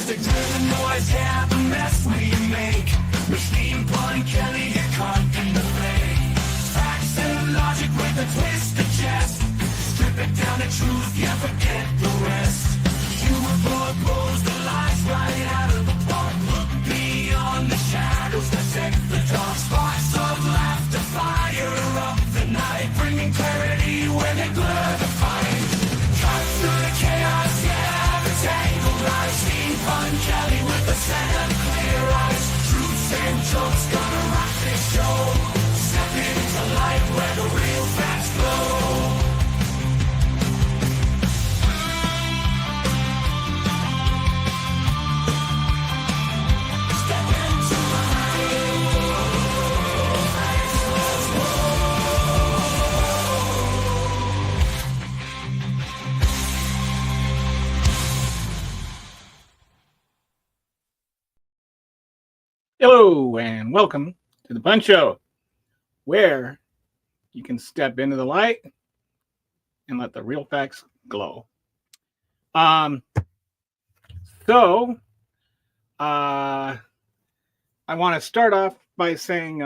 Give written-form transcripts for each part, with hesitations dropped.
Stick to the noise, yeah, the mess we make. Machine Pun Kelly get caught in the fake. Facts and logic with a twist of jest. Strip it down to truth, yeah, forget the rest. Humor blows the lies right out of the park. Look beyond the shadows that set the dark. Sparks of laughter fire up the night, bringing clarity when they blur the fight. Cut through the chaos, yeah, the tangled lies. Machine Pun Kelly with a set of clear eyes. Truths and jokes gonna rock this show. Step into light where the real facts glow. Hello and welcome to the Pun Show, where you can step into the light and let the real facts glow. I want to start off by saying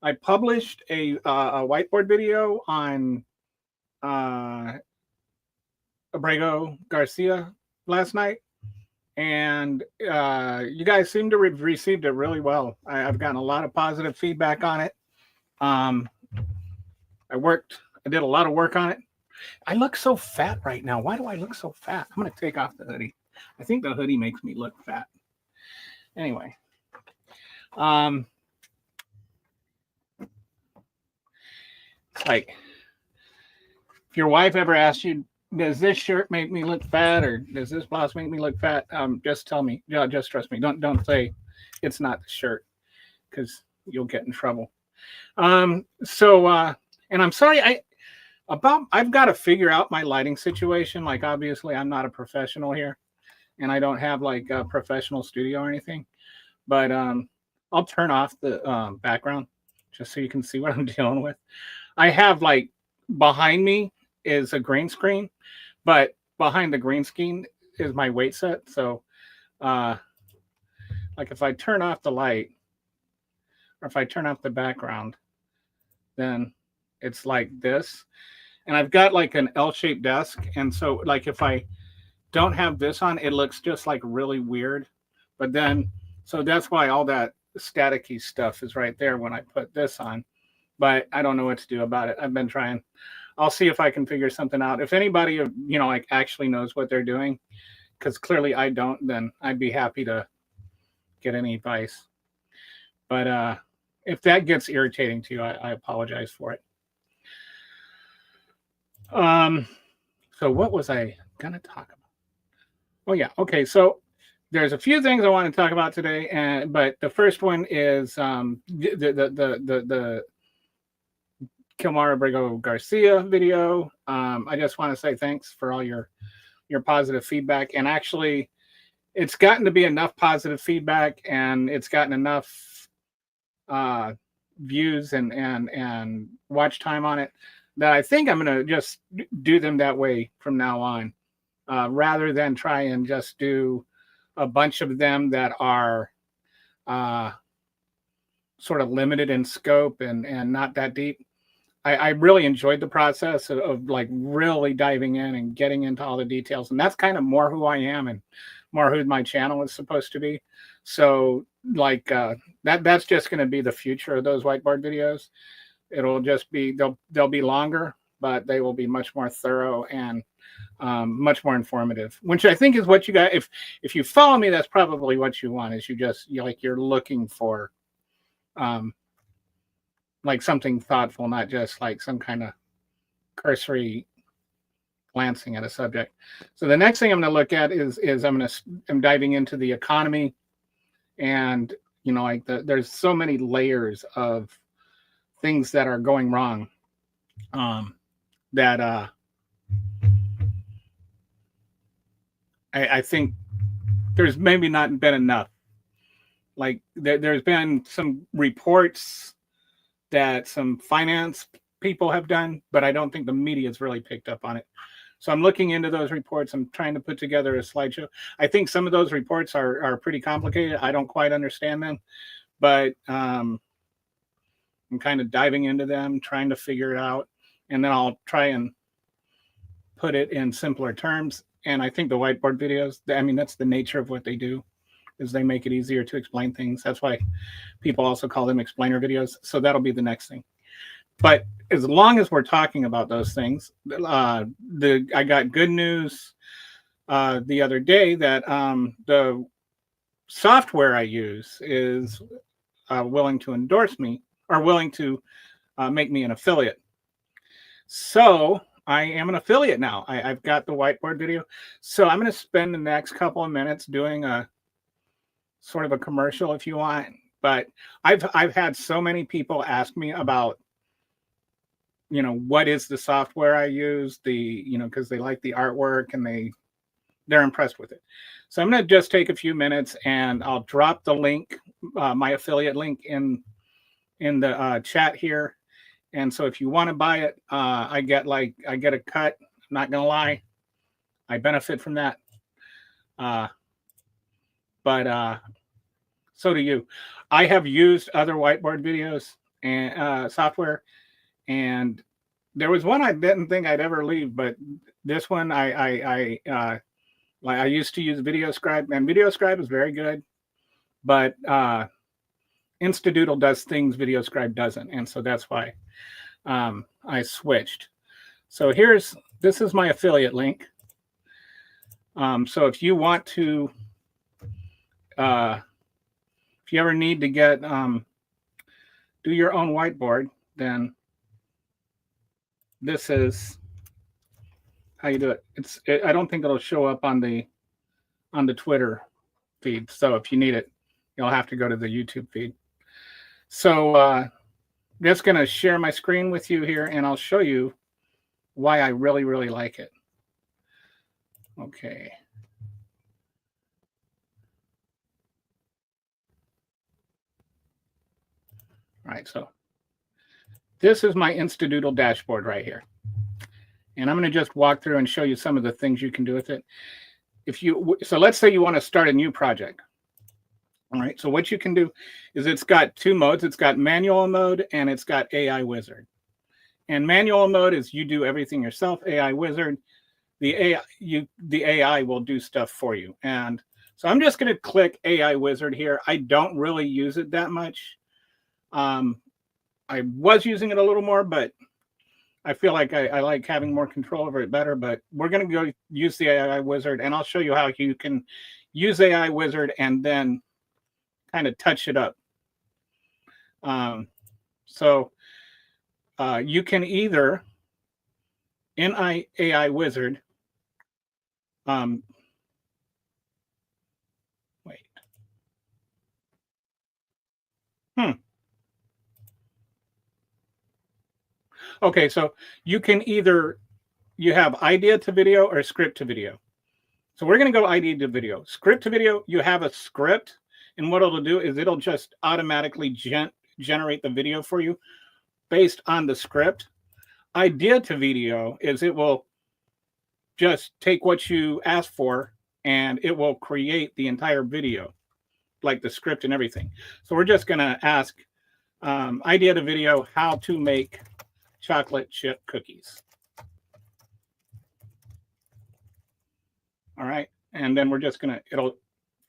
I published a whiteboard video on Abrego Garcia last night. And you guys seem to have received it really well. I've gotten a lot of positive feedback on it. I did a lot of work on it. I look so fat right now. Why do I look so fat? I'm going to take off the hoodie. I think the hoodie makes me look fat. Anyway. It's like, if your wife ever asks you, does this shirt make me look fat, or does this blouse make me look fat? Just tell me. Just trust me. Don't say it's not the shirt, because you'll get in trouble. And I'm sorry. I've got to figure out my lighting situation. Like, obviously, I'm not a professional here, and I don't have like a professional studio or anything. But I'll turn off the background just so you can see what I'm dealing with. I have, like, behind me is a green screen, but behind the green screen is my weight set. So like, if I turn off the light, or if I turn off the background, then it's like this. And I've got like an L-shaped desk, and so, like, if I don't have this on, it looks just like really weird. But then, so that's why all that staticky stuff is right there when I put this on. But I don't know what to do about it. I've been trying. I'll see if I can figure something out. If anybody, like, actually knows what they're doing, because clearly I don't, then I'd be happy to get any advice. But if that gets irritating to you, I apologize for it. So what was I gonna talk about? Oh yeah, okay. So there's a few things I want to talk about today, but the first one is the Kilmar Abrego Garcia video. I just want to say thanks for all your positive feedback. And actually, it's gotten to be enough positive feedback, and it's gotten enough views and watch time on it that I think I'm going to just do them that way from now on, rather than try and just do a bunch of them that are sort of limited in scope and not that deep. I really enjoyed the process of like really diving in and getting into all the details. And that's kind of more who I am and more who my channel is supposed to be. So, like, that's just going to be the future of those whiteboard videos. It'll just be, they'll be longer, but they will be much more thorough and much more informative, which I think is what you got. If you follow me, that's probably what you want, is you're looking for like something thoughtful, not just like some kind of cursory glancing at a subject. So the next thing I'm going to look at is I'm diving into the economy, and like there's so many layers of things that are going wrong that I think there's maybe not been enough. Like there's been some reports that some finance people have done, but I don't think the media's really picked up on it. So I'm looking into those reports. I'm trying to put together a slideshow. I think some of those reports are pretty complicated. I don't quite understand them, but I'm kind of diving into them, trying to figure it out, and then I'll try and put it in simpler terms. And I think the whiteboard videos, I mean, that's the nature of what they do, is they make it easier to explain things. That's why people also call them explainer videos. So that'll be the next thing. But as long as we're talking about those things, I got good news the other day that the software I use is willing to endorse me, or willing to make me an affiliate. So I am an affiliate now. I've got the whiteboard video. So I'm going to spend the next couple of minutes doing a sort of a commercial, if you want. But I've had so many people ask me about, you know, what is the software I use, because they like the artwork and they're impressed with it. So I'm going to just take a few minutes and I'll drop the link, my affiliate link in the chat here. And so if you want to buy it, I get a cut. I'm not going to lie. I benefit from that. But so do you. I have used other whiteboard videos and software, and there was one I didn't think I'd ever leave, but this one I used to use VideoScribe, and VideoScribe is very good, but Instadoodle does things VideoScribe doesn't, and so that's why I switched. So this is my affiliate link. So if you want to, if you ever need to get do your own whiteboard, then this is how you do it. I don't think it'll show up on the Twitter feed. So if you need it, you'll have to go to the YouTube feed. So just going to share my screen with you here, and I'll show you why I really, really like it. Okay. All right, so this is my Instadoodle dashboard right here. And I'm going to just walk through and show you some of the things you can do with it. So let's say you want to start a new project. All right, so what you can do is it's got two modes. It's got manual mode and it's got AI Wizard. And manual mode is you do everything yourself. AI Wizard, the AI will do stuff for you. And so I'm just going to click AI Wizard here. I don't really use it that much. I was using it a little more, but I feel like I like having more control over it better. But we're going to go use the AI Wizard, and I'll show you how you can use AI Wizard and then kind of touch it up. So you can either, in AI Wizard, wait. Okay, so you can either, you have idea to video or script to video. So we're going to go idea to video. Script to video, you have a script, and what it'll do is it'll just automatically generate the video for you based on the script. Idea to video is it will just take what you ask for and it will create the entire video, like the script and everything. So we're just going to ask idea to video, how to make chocolate chip cookies. All right. And then we're just going to, it'll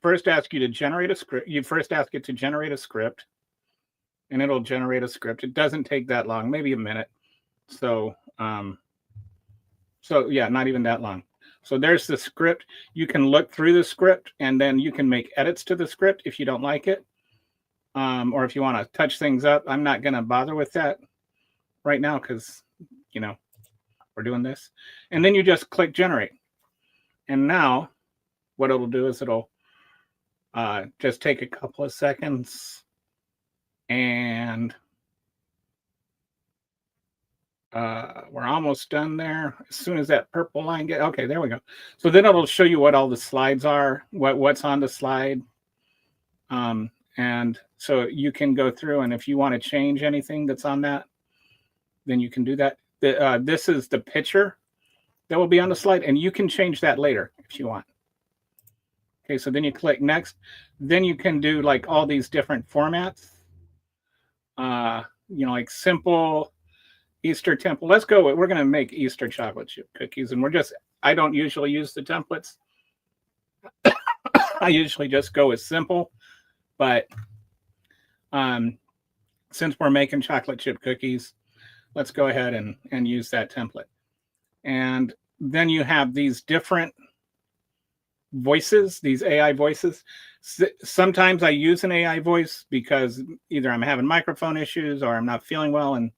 first ask you to generate a script. You first ask it to generate a script, and it'll generate a script. It doesn't take that long, maybe a minute. So, so yeah, not even that long. So there's the script. You can look through the script, and then you can make edits to the script if you don't like it. Or if you want to touch things up. I'm not going to bother with that right now because, you know, we're doing this. And then you just click generate. And now what it'll do is it'll just take a couple of seconds, and we're almost done there. As soon as that purple line gets, okay, there we go. So then it'll show you what all the slides are, what's on the slide. And so you can go through, and if you want to change anything that's on that, then you can do that. This is the picture that will be on the slide, and you can change that later if you want. Okay, so then you click next. Then you can do like all these different formats. You know, like simple, Easter temple. Let's go. We're going to make Easter chocolate chip cookies, and I don't usually use the templates. I usually just go with simple, but since we're making chocolate chip cookies, let's go ahead and use that template. And then you have these different voices, these AI voices. Sometimes I use an AI voice because either I'm having microphone issues or I'm not feeling well, and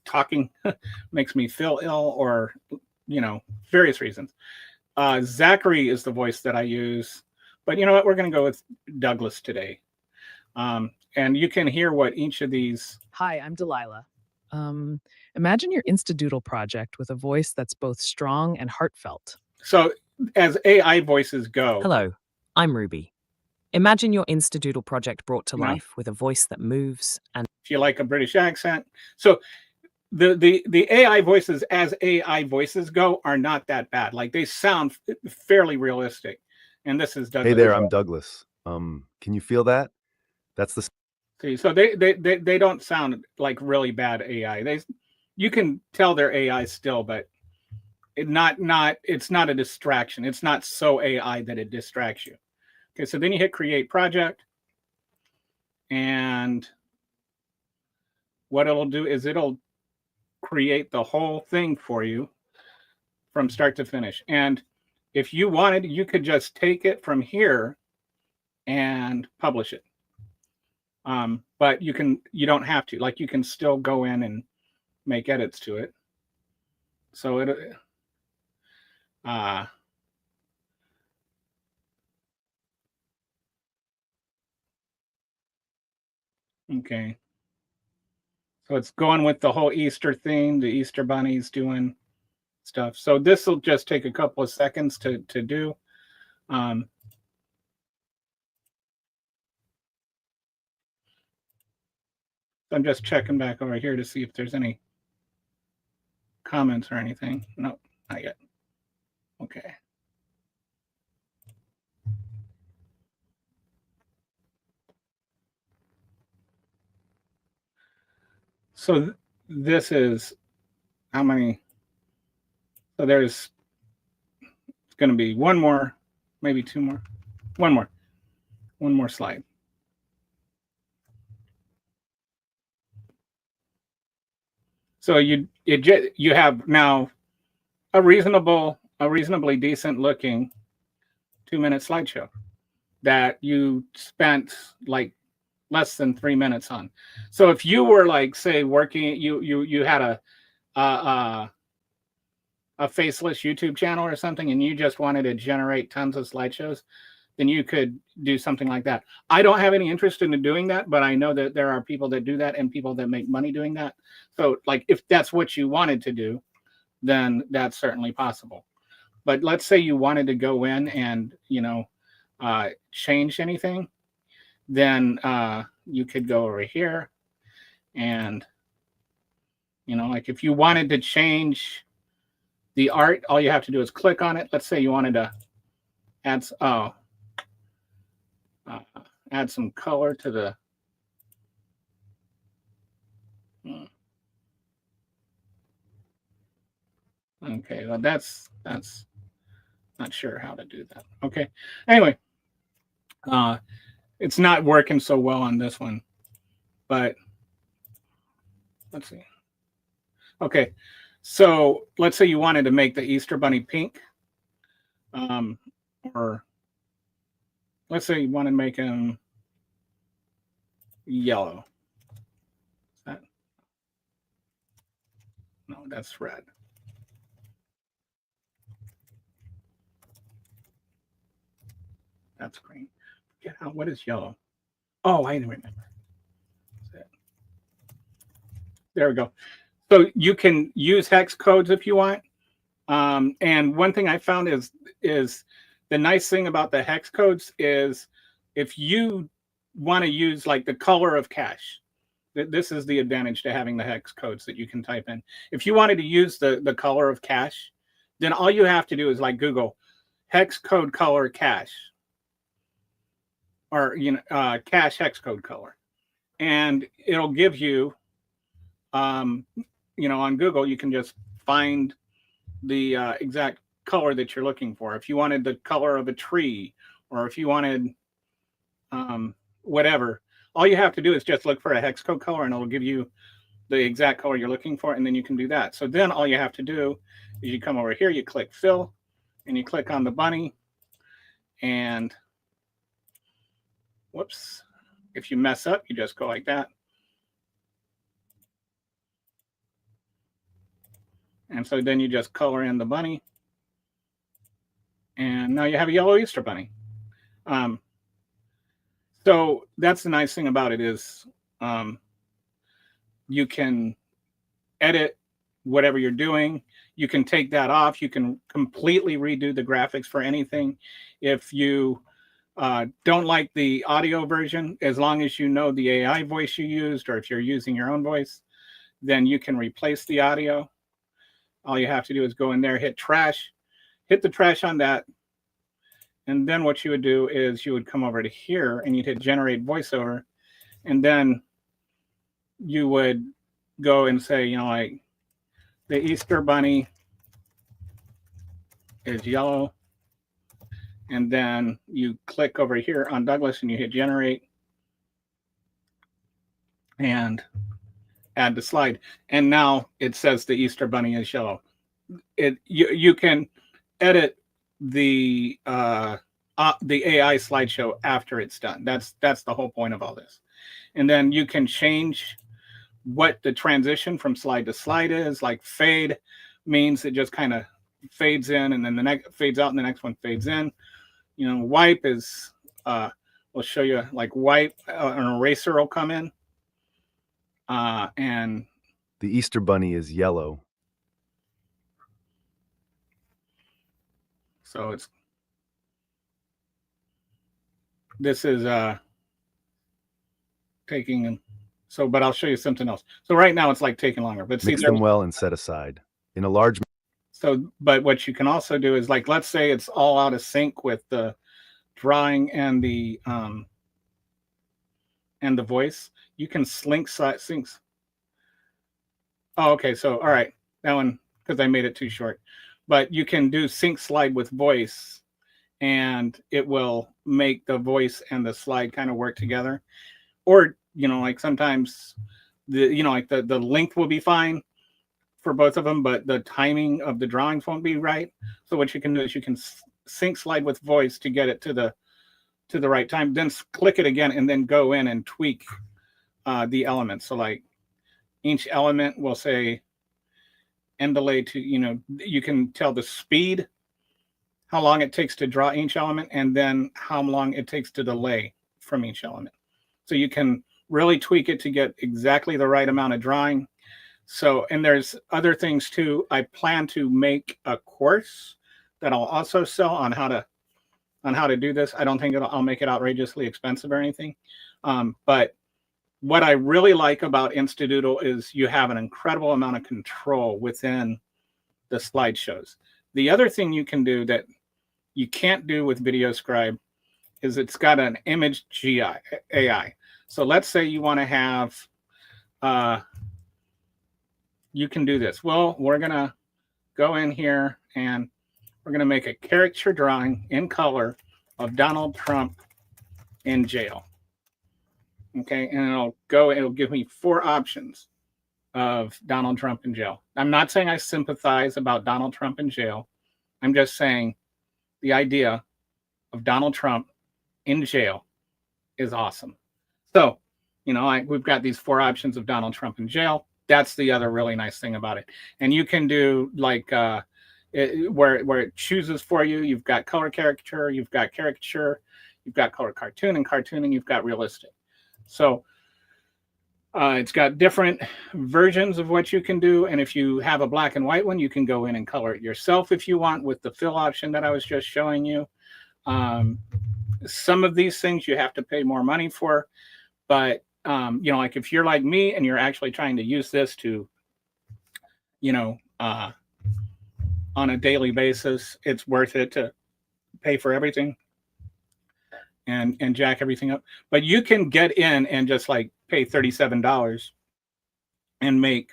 talking makes me feel ill, or, you know, various reasons. Zachary is the voice that I use, but you know what? We're going to go with Douglas today. And you can hear what each of these. Hi, I'm Delilah. Imagine your Instadoodle project with a voice that's both strong and heartfelt. So as AI voices go. Hello, I'm Ruby. Imagine your Instadoodle project brought to life with a voice that moves and... If you like a British accent. So the AI voices, as AI voices go, are not that bad. Like, they sound fairly realistic. And this is Douglas. Hey there, I'm Douglas. Can you feel that? That's the... See, so they don't sound like really bad AI. You can tell they're AI still, but it's not a distraction. It's not so AI that it distracts you. Okay, so then you hit create project, and what it'll do is it'll create the whole thing for you from start to finish. And if you wanted, you could just take it from here and publish it. But you don't have to. Like, you can still go in and make edits to it. So okay. So it's going with the whole Easter theme, the Easter bunnies doing stuff. So this will just take a couple of seconds to do. I'm just checking back over here to see if there's any comments or anything. Nope, not yet. Okay. So this is how many? So there's going to be one more, maybe two more, one more slide. So you have now a reasonably decent looking 2-minute slideshow that you spent like less than 3 minutes on. So if you were, like, say, working, you had a faceless YouTube channel or something, and you just wanted to generate tons of slideshows, then you could do something like that. I don't have any interest in doing that, but I know that there are people that do that and people that make money doing that. So, like, if that's what you wanted to do, then that's certainly possible. But let's say you wanted to go in and, you know, change anything, then you could go over here and, you know, like, if you wanted to change the art, all you have to do is click on it. Let's say you wanted to add some color to the okay, well, that's not sure how to do that. Okay, anyway, it's not working so well on this one, but let's see. Okay, so let's say you wanted to make the Easter bunny pink, or let's say you want to make him yellow. No, that's red. That's green. Get out. What is yellow? Oh, I remember. There we go. So you can use hex codes if you want. And one thing I found is the nice thing about the hex codes is if you want to use, like, the color of cash, this is the advantage to having the hex codes that you can type in. If you wanted to use the color of cash, then all you have to do is like Google hex code color cache, or cache hex code color, and it'll give you on Google, you can just find the exact color that you're looking for. If you wanted the color of a tree, or if you wanted whatever, all you have to do is just look for a hex code color, and it'll give you the exact color you're looking for, and then you can do that. So then all you have to do is you come over here, you click fill, and you click on the bunny, and whoops, if you mess up, you just go like that. And so then you just color in the bunny, and now you have a yellow Easter bunny. So that's the nice thing about it is you can edit whatever you're doing. You can take that off. You can completely redo the graphics for anything. If you don't like the audio version, as long as you know the AI voice you used, or if you're using your own voice, then you can replace the audio. All you have to do is go in there, hit trash, hit the trash on that. And then what you would do is you would come over to here and you'd hit generate voiceover. And then you would go and say, like the Easter bunny is yellow. And then you click over here on Douglas and you hit generate and add the slide. And now it says the Easter bunny is yellow. You can edit the AI slideshow after it's done. That's the whole point of all this. And then you can change what the transition from slide to slide is. Like fade means it just kind of fades in, and then the next fades out, and the next one fades in. Wipe is we'll show you, like wipe, an eraser will come in, and The Easter bunny is yellow. so this is taking, but I'll show you something else. So right now it's like taking longer, but see, Mix them well and set aside. In a large. But what you can also do is, like, let's say it's all out of sync with the drawing and the voice. You can syncs. Oh, okay. So, all right, that one, because I made it too short. But you can do sync slide with voice, and it will make the voice and the slide kind of work together. Or, like sometimes like the length will be fine for both of them, but the timing of the drawings won't be right. So what you can do is you can sync slide with voice to get it to the right time. Then click it again, and then go in and tweak the elements. So like each element will say end delay to, you can tell the speed, how long it takes to draw each element, and then how long it takes to delay from each element. So you can really tweak it to get exactly the right amount of drawing. So, and there's other things too. I plan to make a course that I'll also sell on how to do this. I don't think I'll make it outrageously expensive or anything. But what I really like about Instadoodle is you have an incredible amount of control within the slideshows. The other thing you can do that you can't do with VideoScribe is it's got an image AI. So let's say you want to have, you can do this. Well, we're going to go in here and we're going to make a caricature drawing in color of Donald Trump in jail. Okay, and it'll give me 4 options of Donald Trump in jail. I'm not saying I sympathize about Donald Trump in jail. I'm just saying the idea of Donald Trump in jail is awesome. So, we've got these 4 options of Donald Trump in jail. That's the other really nice thing about it. And you can do like where it chooses for you. You've got color caricature, you've got caricature, you've got color cartoon, and cartooning, you've got realistic. So it's got different versions of what you can do. And if you have a black and white one, you can go in and color it yourself if you want with the fill option that I was just showing you. Some of these things you have to pay more money for. But, like if you're like me and you're actually trying to use this to, on a daily basis, it's worth it to pay for everything and jack everything up. But you can get in and just like pay $37 and make,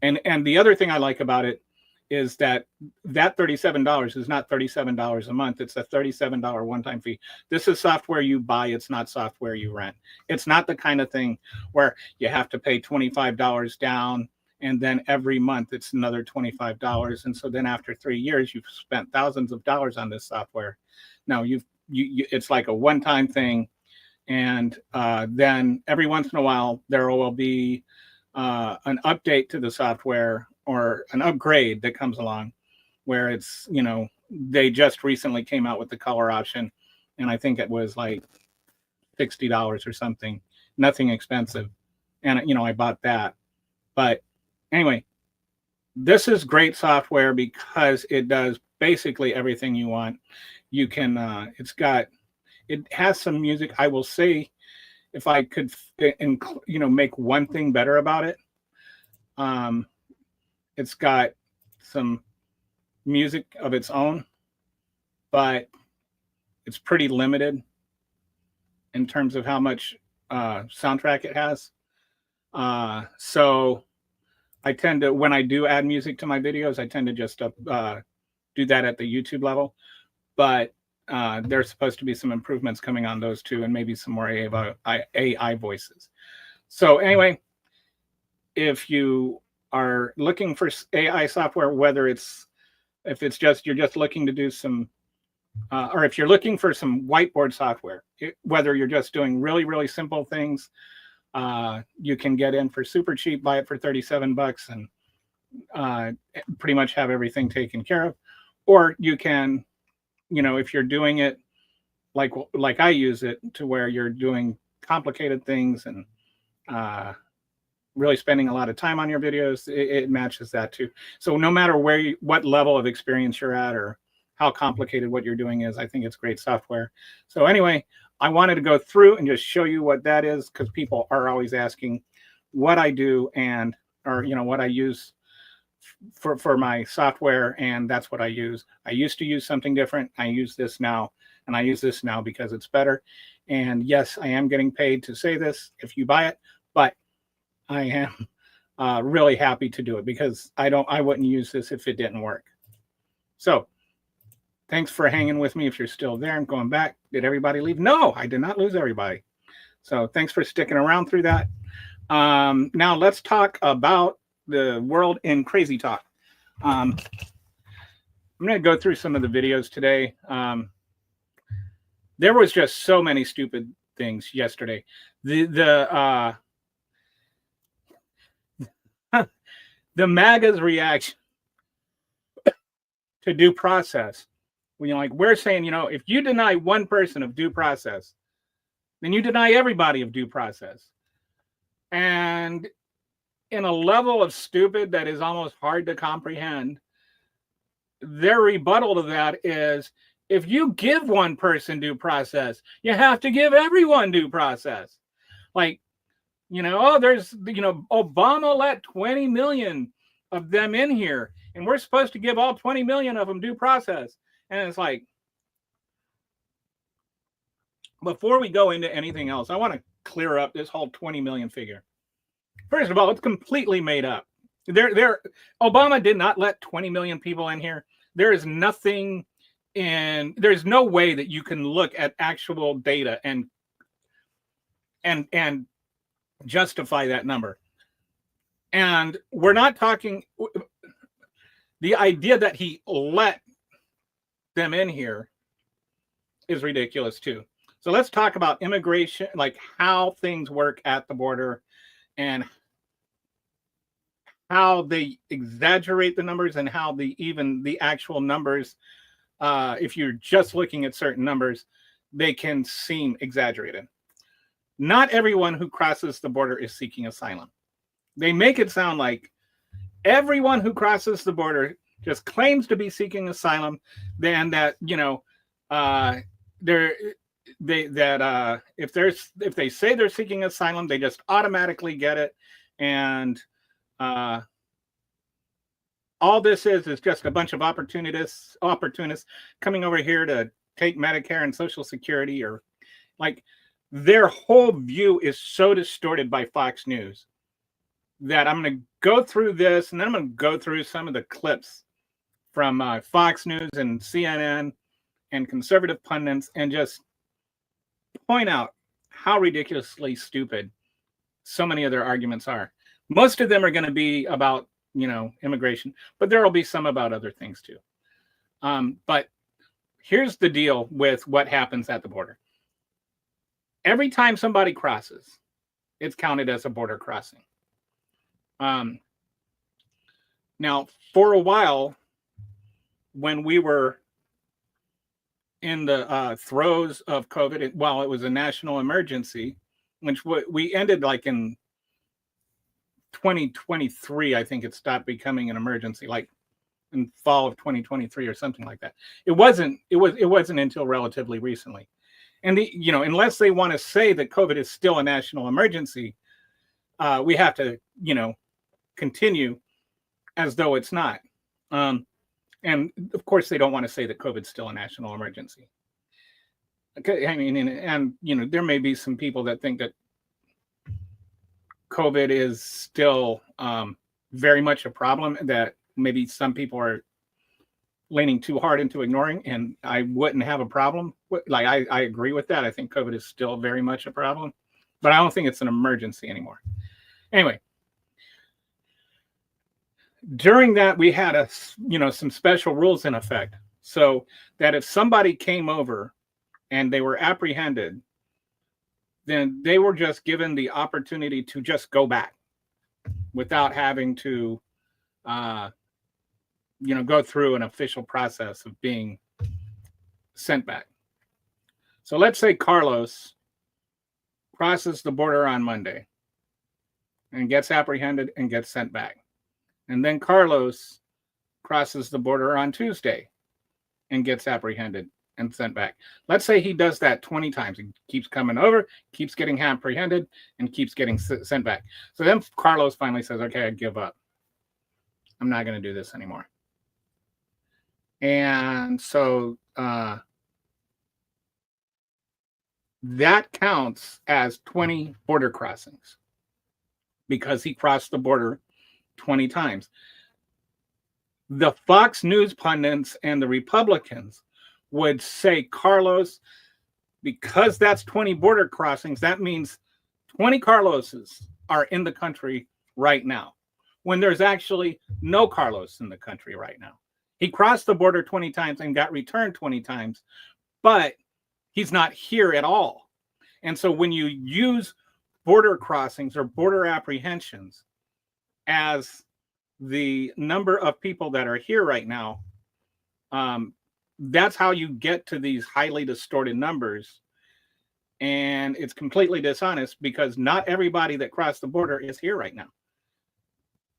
and the other thing I like about it is that $37 is not $37 a month. It's a $37 one-time fee. This is software you buy. It's not software you rent. It's not the kind of thing where you have to pay $25 down and then every month it's another $25. And so then after 3 years, you've spent thousands of dollars on this software. Now it's like a one-time thing. And then every once in a while, there will be an update to the software or an upgrade that comes along where it's, they just recently came out with the color option. And I think it was like $60 or something, nothing expensive. And, I bought that. But anyway, this is great software because it does basically everything you want. You can, it has some music. I will say, if I could, make one thing better about it, it's got some music of its own, but it's pretty limited in terms of how much soundtrack it has. So I tend to, when I do add music to my videos, I tend to just do that at the YouTube level. But there's supposed to be some improvements coming on those too, and maybe some more AI voices. So anyway, if you are looking for AI software, if you're just looking to do some, or if you're looking for some whiteboard software, whether you're just doing really, really simple things, you can get in for super cheap, buy it for $37 and pretty much have everything taken care of. Or you can, if you're doing it like I use it, to where you're doing complicated things and really spending a lot of time on your videos, it matches that too. So no matter what level of experience you're at or how complicated what you're doing is, I think it's great software. So anyway, I wanted to go through and just show you what that is, because people are always asking what I do or what I use for my software, and that's what I use. I used to use something different. I use this now, and I use this now because it's better. And yes, I am getting paid to say this if you buy it, but I am really happy to do it because I wouldn't use this if it didn't work. So thanks for hanging with me. If you're still there, I'm going back. Did everybody leave? No, I did not lose everybody. So thanks for sticking around through that. Now let's talk about the world in crazy talk. I'm going to go through some of the videos today. There was just so many stupid things yesterday. The MAGA's reaction to due process. We're saying, if you deny one person of due process, then you deny everybody of due process. And in a level of stupid that is almost hard to comprehend, their rebuttal to that is, if you give one person due process, you have to give everyone due process. Obama let 20 million of them in here, and we're supposed to give all 20 million of them due process. And it's like, before we go into anything else, I want to clear up this whole 20 million figure. First of all, it's completely made up. Obama did not let 20 million people in here. There is nothing there's no way that you can look at actual data and justify that number. And we're not talking, the idea that he let them in here is ridiculous too. So let's talk about immigration, like how things work at the border and how they exaggerate the numbers and how the actual numbers, if you're just looking at certain numbers, they can seem exaggerated. Not everyone who crosses the border is seeking asylum. They make it sound like everyone who crosses the border just claims to be seeking asylum, then that, if they say they're seeking asylum, they just automatically get it. And all this is just a bunch of opportunists coming over here to take Medicare and Social Security, or like their whole view is so distorted by Fox News that I'm going to go through this, and then I'm going to go through some of the clips from Fox News and CNN and conservative pundits and just point out how ridiculously stupid so many of their arguments are. Most of them are going to be about, immigration, but there will be some about other things too. But here's the deal with what happens at the border. Every time somebody crosses, it's counted as a border crossing. Now, for a while, when we were in the throes of COVID, it was a national emergency, which we ended like in 2023. I think it stopped becoming an emergency, like in fall of 2023 or something like that. It wasn't until relatively recently. And unless they want to say that COVID is still a national emergency, we have to, continue as though it's not. And of course, they don't want to say that COVID's still a national emergency. Okay, I mean, and there may be some people that think that COVID is still very much a problem that maybe some people are leaning too hard into ignoring, and I wouldn't have a problem with. Like, I agree with that. I think COVID is still very much a problem, but I don't think it's an emergency anymore. Anyway, during that, we had some special rules in effect, so that if somebody came over and they were apprehended, then they were just given the opportunity to just go back without having to go through an official process of being sent back. So let's say Carlos crosses the border on Monday and gets apprehended and gets sent back. And then Carlos crosses the border on Tuesday and gets apprehended and sent back. Let's say he does that 20 times. He keeps coming over, keeps getting apprehended, and keeps getting sent back. So then Carlos finally says, okay, I give up. I'm not going to do this anymore. And so that counts as 20 border crossings because he crossed the border 20 times. The Fox News pundits and the Republicans would say, Carlos, because that's 20 border crossings, that means 20 Carloses are in the country right now, when there's actually no Carlos in the country right now. He crossed the border 20 times and got returned 20 times, but he's not here at all. And so when you use border crossings or border apprehensions as the number of people that are here right now, that's how you get to these highly distorted numbers. And it's completely dishonest because not everybody that crossed the border is here right now.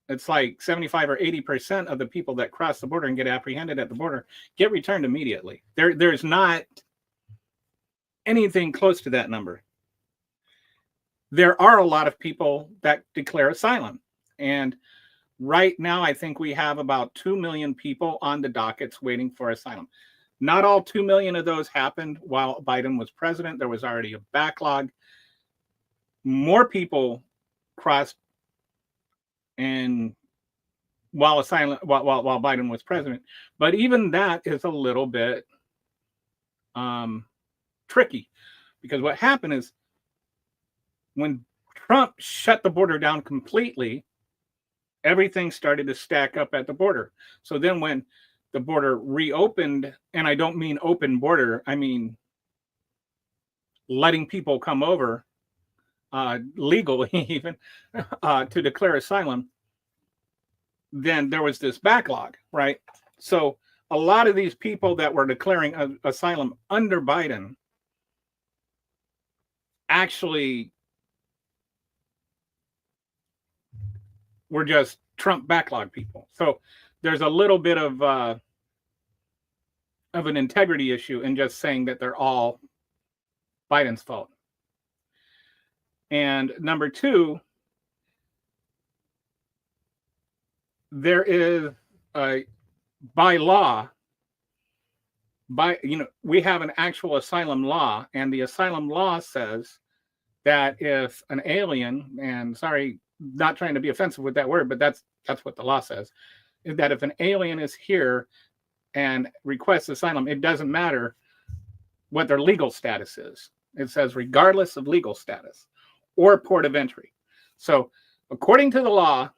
It's like 75 or 80% of the people that cross the border and get apprehended at the border get returned immediately. There's not anything close to that number. There are a lot of people that declare asylum. And right now, I think we have about 2 million people on the dockets waiting for asylum. Not all 2 million of those happened while Biden was president. There was already a backlog. More people crossed and while Biden was president, but even that is a little bit tricky, because what happened is when Trump shut the border down completely, everything started to stack up at the border. So then when the border reopened, and I don't mean open border, I mean letting people come over legally even to declare asylum, then there was this backlog, right? So a lot of these people that were declaring asylum under Biden actually were just Trump backlog people. So there's a little bit of an integrity issue in just saying that they're all Biden's fault. And number two, there is by law, we have an actual asylum law, and the asylum law says that if an alien, and sorry, not trying to be offensive with that word, but that's what the law says, is that if an alien is here and requests asylum, it doesn't matter what their legal status is. It says regardless of legal status or port of entry. So according to the law,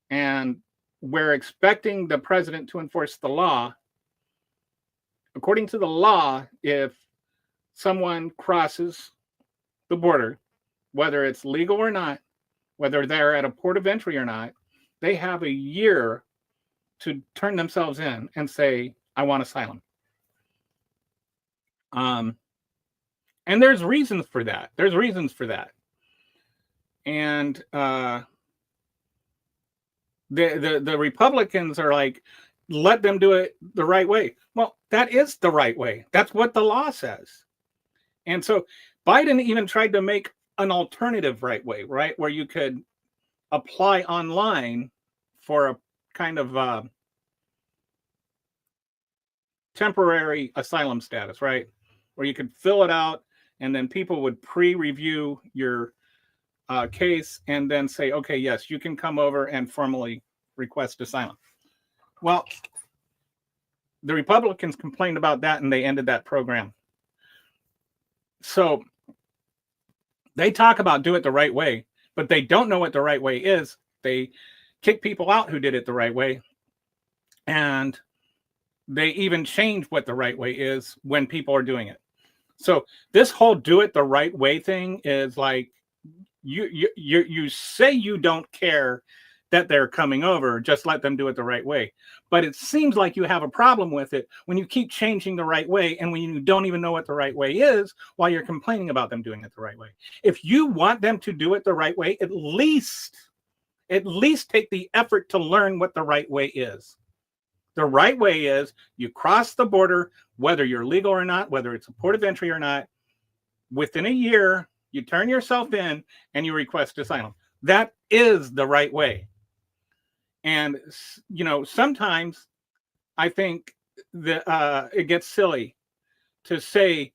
and we're expecting the president to enforce the law, according to the law, if someone crosses the border, whether it's legal or not, whether they're at a port of entry or not, they have a year to turn themselves in and say, I want asylum. And there's reasons for that. And the Republicans are like, let them do it the right way. Well, that is the right way. That's what the law says. And so Biden even tried to make an alternative right way, right? Where you could apply online for a kind of temporary asylum status, right? Where you could fill it out and then people would pre-review your case and then say, okay, yes, you can come over and formally request asylum. Well, the Republicans complained about that and they ended that program. So they talk about do it the right way, but they don't know what the right way is. They kick people out who did it the right way. And they even change what the right way is when people are doing it. So this whole do it the right way thing is like, you say you don't care that they're coming over, just let them do it the right way. But it seems like you have a problem with it when you keep changing the right way and when you don't even know what the right way is while you're complaining about them doing it the right way. If you want them to do it the right way, at least take the effort to learn what the right way is. The right way is you cross the border, whether you're legal or not, whether it's a port of entry or not, within a year, you turn yourself in and you request asylum. That is the right way. And, you know, sometimes I think that it gets silly to say,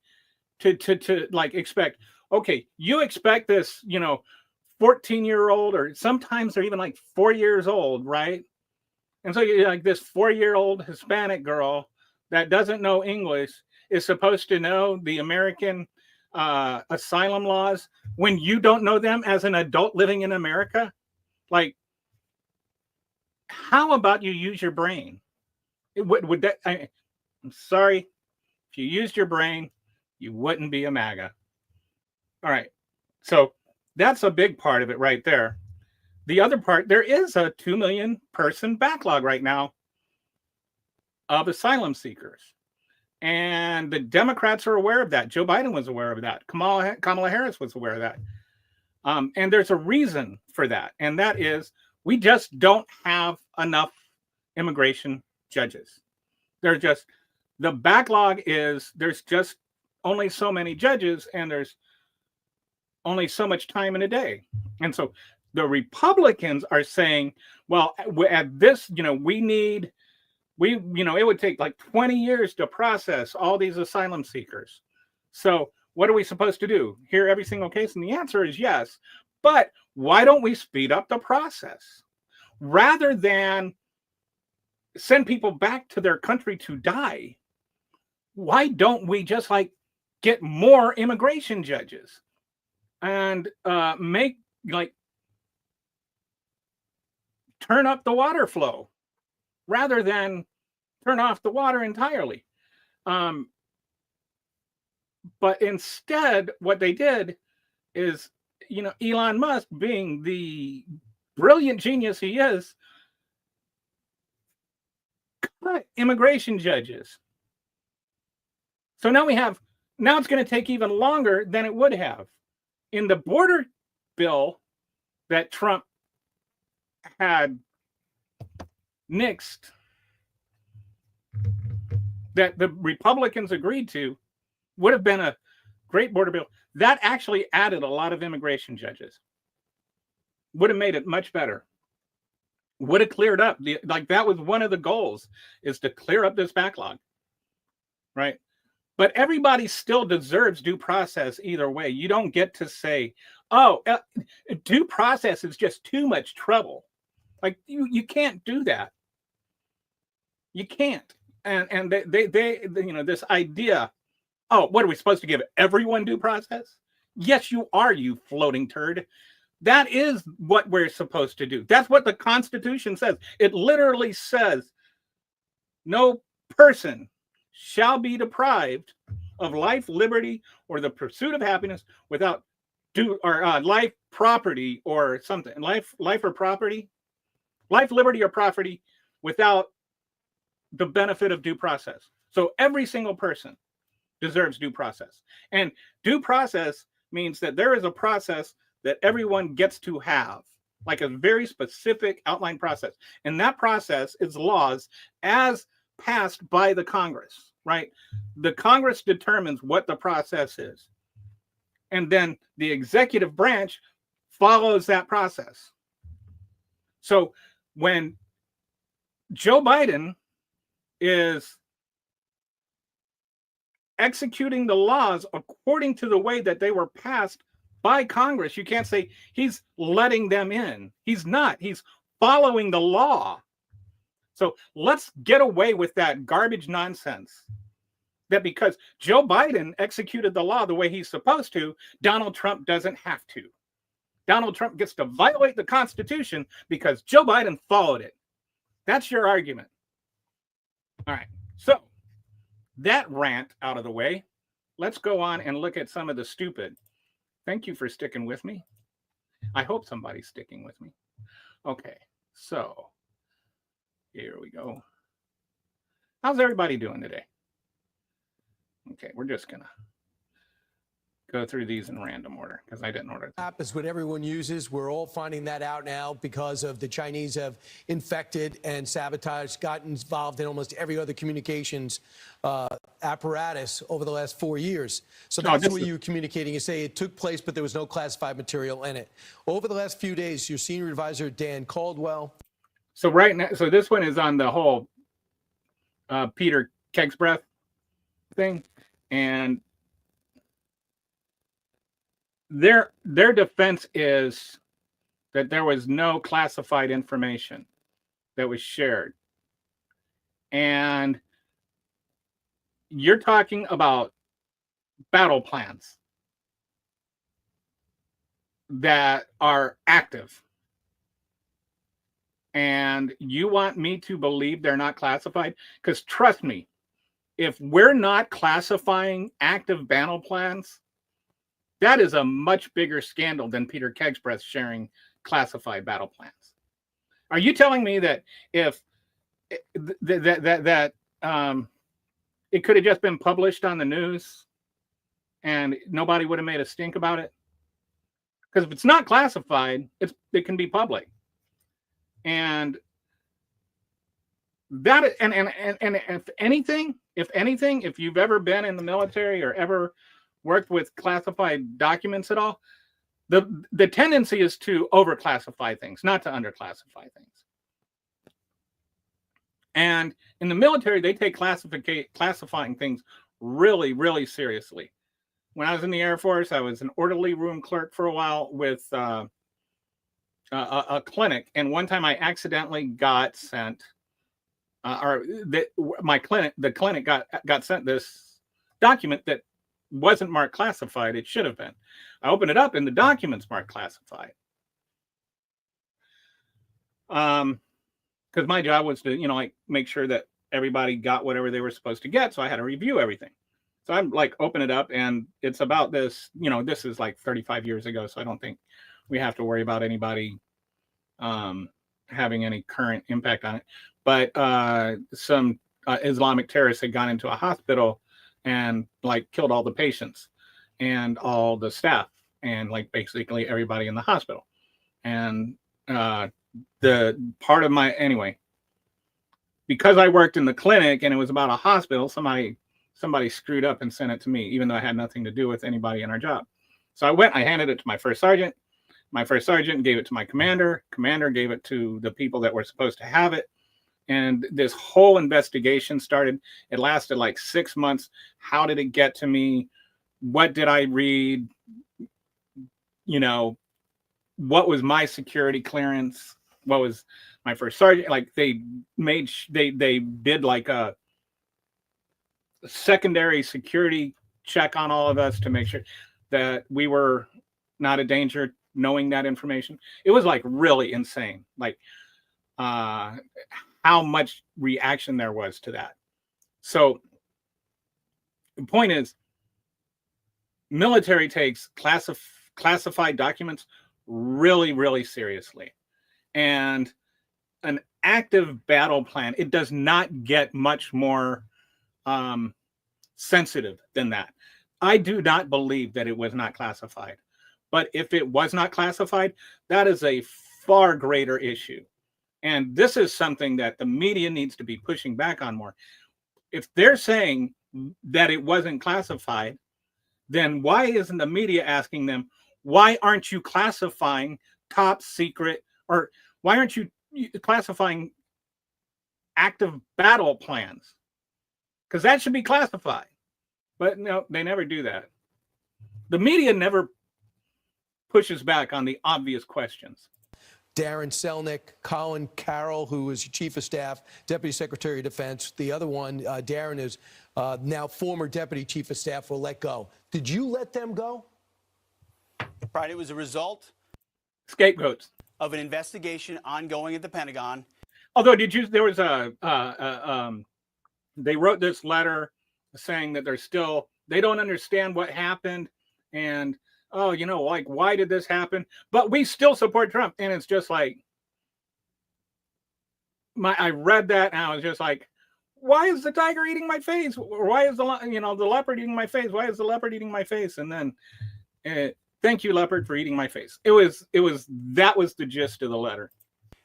to like expect, okay, you expect this, 14-year-old, or sometimes they're even like 4 years old, right? And so you're like this 4-year-old Hispanic girl that doesn't know English is supposed to know the American asylum laws when you don't know them as an adult living in America. Like, how about you use your brain? Would that? I'm sorry, if you used your brain, you wouldn't be a MAGA. All right, so that's a big part of it right there. The other part, there is a 2 million person backlog right now of asylum seekers. And the Democrats are aware of that. Joe Biden was aware of that. Kamala Harris was aware of that. And there's a reason for that. And that is we just don't have enough immigration judges. The backlog is there's just only so many judges and there's only so much time in a day. And so the Republicans are saying, well, at this, it would take like 20 years to process all these asylum seekers. So what are we supposed to do? Hear every single case? And the answer is yes. But why don't we speed up the process? Rather than send people back to their country to die, why don't we just get more immigration judges and turn up the water flow rather than turn off the water entirely? But instead, what they did is, Elon Musk, being the brilliant genius he is, cut immigration judges. So now it's going to take even longer than it would have. In the border bill that Trump had nixed, that the Republicans agreed to, would have been a great border bill. That actually added a lot of immigration judges. Would have made it much better. would have cleared up that was one of the goals, is to clear up this backlog, right? But everybody still deserves due process either way. You don't get to say, oh, due process is just too much trouble. Like you can't do that. You can't. And they this idea, oh, what are we supposed to give everyone due process? Yes, you are, you floating turd. That is what we're supposed to do. That's what the Constitution says. It literally says no person shall be deprived of life, liberty, or the pursuit of happiness without life, property, or something. Life or property, life, liberty, or property without the benefit of due process. So every single person deserves due process. And due process means that there is a process that everyone gets to have, like a very specific outline process. And that process is laws as passed by the Congress, right? The Congress determines what the process is. And then the executive branch follows that process. So when Joe Biden is executing the laws according to the way that they were passed by Congress, you can't say he's letting them in. He's not. He's following the law. So let's get away with that garbage nonsense that because Joe Biden executed the law the way he's supposed to, Donald Trump doesn't have to. Donald Trump gets to violate the Constitution because Joe Biden followed it. That's your argument. All right. So that rant out of the way, let's go on and look at some of the stupid. Thank you for sticking with me. I hope somebody's sticking with me. Okay, so here we go. How's everybody doing today? Okay, we're just gonna go through these in random order because I didn't order them. App is what everyone uses. We're all finding that out now because of the Chinese have infected and sabotaged, gotten involved in almost every other communications apparatus over the last 4 years. So that's what you're communicating. You say it took place, but there was no classified material in it. Over the last few days, your senior advisor, Dan Caldwell. So right now, so this one is on the whole Peter Kegsbreath thing. And their defense is that there was no classified information that was shared. And you're talking about battle plans that are active. And you want me to believe they're not classified? Because trust me, if we're not classifying active battle plans, that is a much bigger scandal than Peter Kegsbreath sharing classified battle plans. Are you telling me that if it could have just been published on the news and nobody would have made a stink about it? Because if it's not classified, it can be public. And that and if anything, if you've ever been in the military or ever worked with classified documents at all, the tendency is to overclassify things, not to underclassify things. And in the military, they take classifying things really, really seriously. When I was in the Air Force, I was an orderly room clerk for a while with a clinic, and one time I accidentally got sent, the clinic got sent this document that wasn't marked classified. It should have been. I opened it up, and the document's marked classified. Because my job was to, make sure that everybody got whatever they were supposed to get. So I had to review everything. So I'm open it up, and it's about this. This is 35 years ago, so I don't think we have to worry about anybody having any current impact on it. But some Islamic terrorists had gone into a hospital and killed all the patients and all the staff and basically everybody in the hospital. And the part of because I worked in the clinic and it was about a hospital, somebody screwed up and sent it to me, even though I had nothing to do with anybody in our job. So I handed it to my first sergeant. My first sergeant gave it to my commander. Commander gave it to the people that were supposed to have it. And this whole investigation started. It lasted like 6 months. How did it get to me? What did I read? You know, what was my security clearance? What was my first sergeant? Like they did like a secondary security check on all of us to make sure that we were not a danger, knowing that information. It was like really insane. Like how much reaction there was to that. So the point is, military takes classified documents really, really seriously. And an active battle plan, it does not get much more sensitive than that. I do not believe that it was not classified. But if it was not classified, that is a far greater issue. And this is something that the media needs to be pushing back on more. If they're saying that it wasn't classified, then why isn't the media asking them, why aren't you classifying top secret, or why aren't you classifying active battle plans? Because that should be classified. But no, they never do that. The media never pushes back on the obvious questions. Darren Selnick, Colin Carroll, who is Chief of Staff, Deputy Secretary of Defense. The other one, Darren, is now former Deputy Chief of Staff, will let go. Did you let them go? Right. It was a result Scapegoats. of an investigation ongoing at the Pentagon. Although, there was they wrote this letter saying that they don't understand what happened. And, oh, you know, like, why did this happen? But we still support Trump. And it's just like, I read that and I was just like, why is the tiger eating my face? Or why is the leopard eating my face? Why is the leopard eating my face? And then, thank you, leopard, for eating my face. That was the gist of the letter.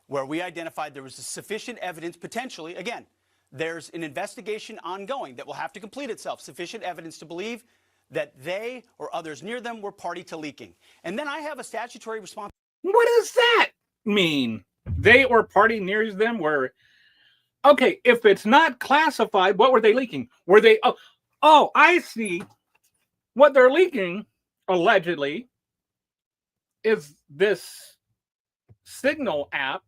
Where we identified there was sufficient evidence, potentially, again, there's an investigation ongoing that will have to complete itself, sufficient evidence to believe that they or others near them were party to leaking. And then I have a statutory responsibility. What does that mean? They or party near them were... Okay, if it's not classified, what were they leaking? Were they... Oh, I see. What they're leaking, allegedly, is this Signal app,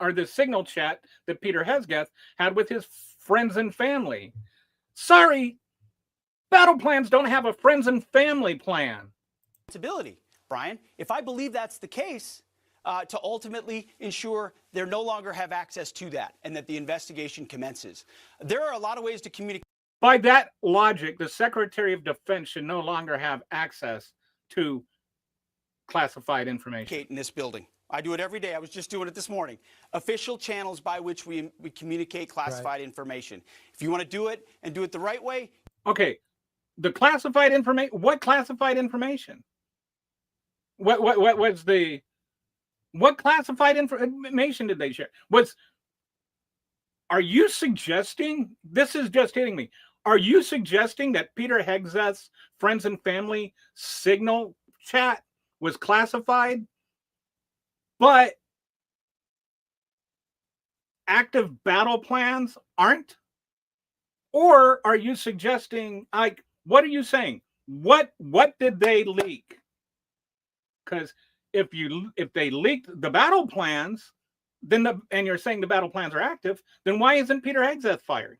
or the Signal chat that Peter Hesgath had with his friends and family. Sorry, battle plans don't have a friends and family plan. Brian, if I believe that's the case, to ultimately ensure they no longer have access to that and that the investigation commences. There are a lot of ways to communicate. By that logic, the Secretary of Defense should no longer have access to classified information. In this building. I do it every day. I was just doing it this morning. Official channels by which we communicate classified information. If you want to do it and do it the right way. Okay, the classified information. What classified information? What classified information did they share? Are you suggesting, this is just hitting me, are you suggesting that Peter Hegseth's friends and family Signal chat was classified, but active battle plans aren't? Or are you suggesting, like, what are you saying? What did they leak? Because if they leaked the battle plans, and you're saying the battle plans are active, then why isn't Peter Hegseth fired?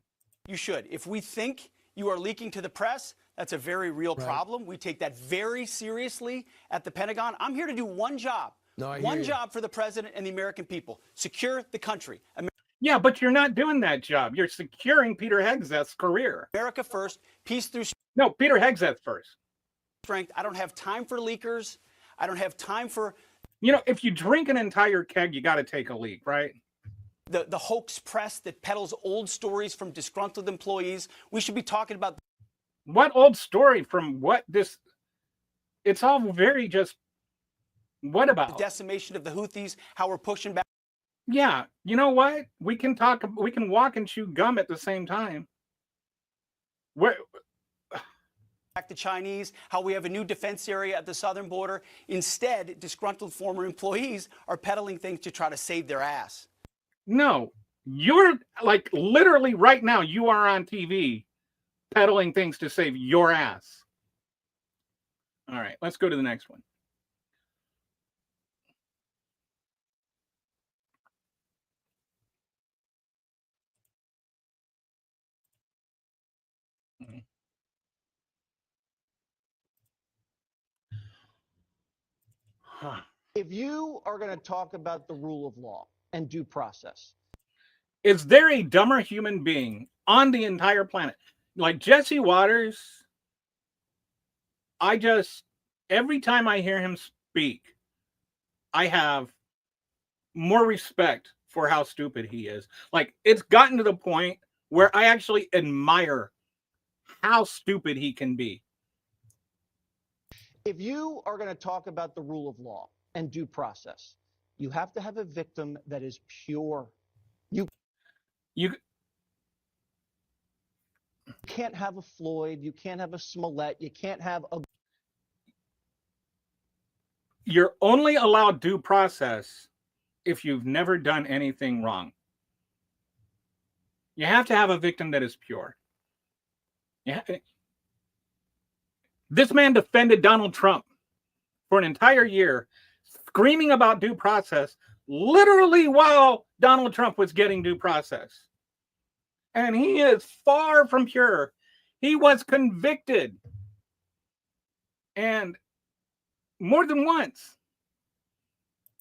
You should. If we think you are leaking to the press, that's a very real problem. We take that very seriously at the Pentagon. I'm here to do one job. One job for the president and the American people. Secure the country. Yeah, but you're not doing that job. You're securing Peter Hegseth's career. America first, peace through... No, Peter Hegseth first. Strength. I don't have time for leakers. I don't have time for... You know, if you drink an entire keg, you got to take a leak, right? The hoax press that peddles old stories from disgruntled employees. We should be talking about... What old story from what this... It's all very just... What about? The decimation of the Houthis, how we're pushing back. Yeah, you know what? We can walk and chew gum at the same time. the Chinese, how we have a new defense area at the southern border. Instead, disgruntled former employees are peddling things to try to save their ass. No, you're like literally right now, you are on TV peddling things to save your ass. All right, let's go to the next one. If you are going to talk about the rule of law and due process, Is there a dumber human being on the entire planet? Like Jesse Waters, every time I hear him speak, I have more respect for how stupid he is. Like, it's gotten to the point where I actually admire how stupid he can be. if you are going to talk about the rule of law and due process, you have to have a victim that is pure. You can't have a Floyd, you can't have a Smollett, you can't have a You're only allowed due process if you've never done anything wrong. You have to have a victim that is pure. This man defended Donald Trump for an entire year, screaming about due process, literally while Donald Trump was getting due process. And he is far from pure. He was convicted. And more than once.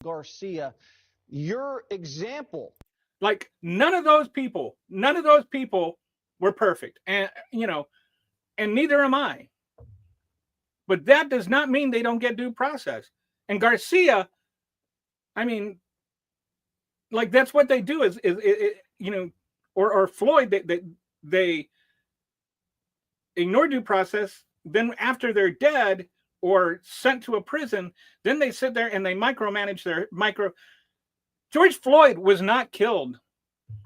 Garcia, your example. Like, none of those people were perfect. And, and neither am I. But that does not mean they don't get due process. And Garcia, I mean, like, that's what they do is or Floyd, they ignore due process. Then after they're dead or sent to a prison, then they sit there and they micromanage George Floyd was not killed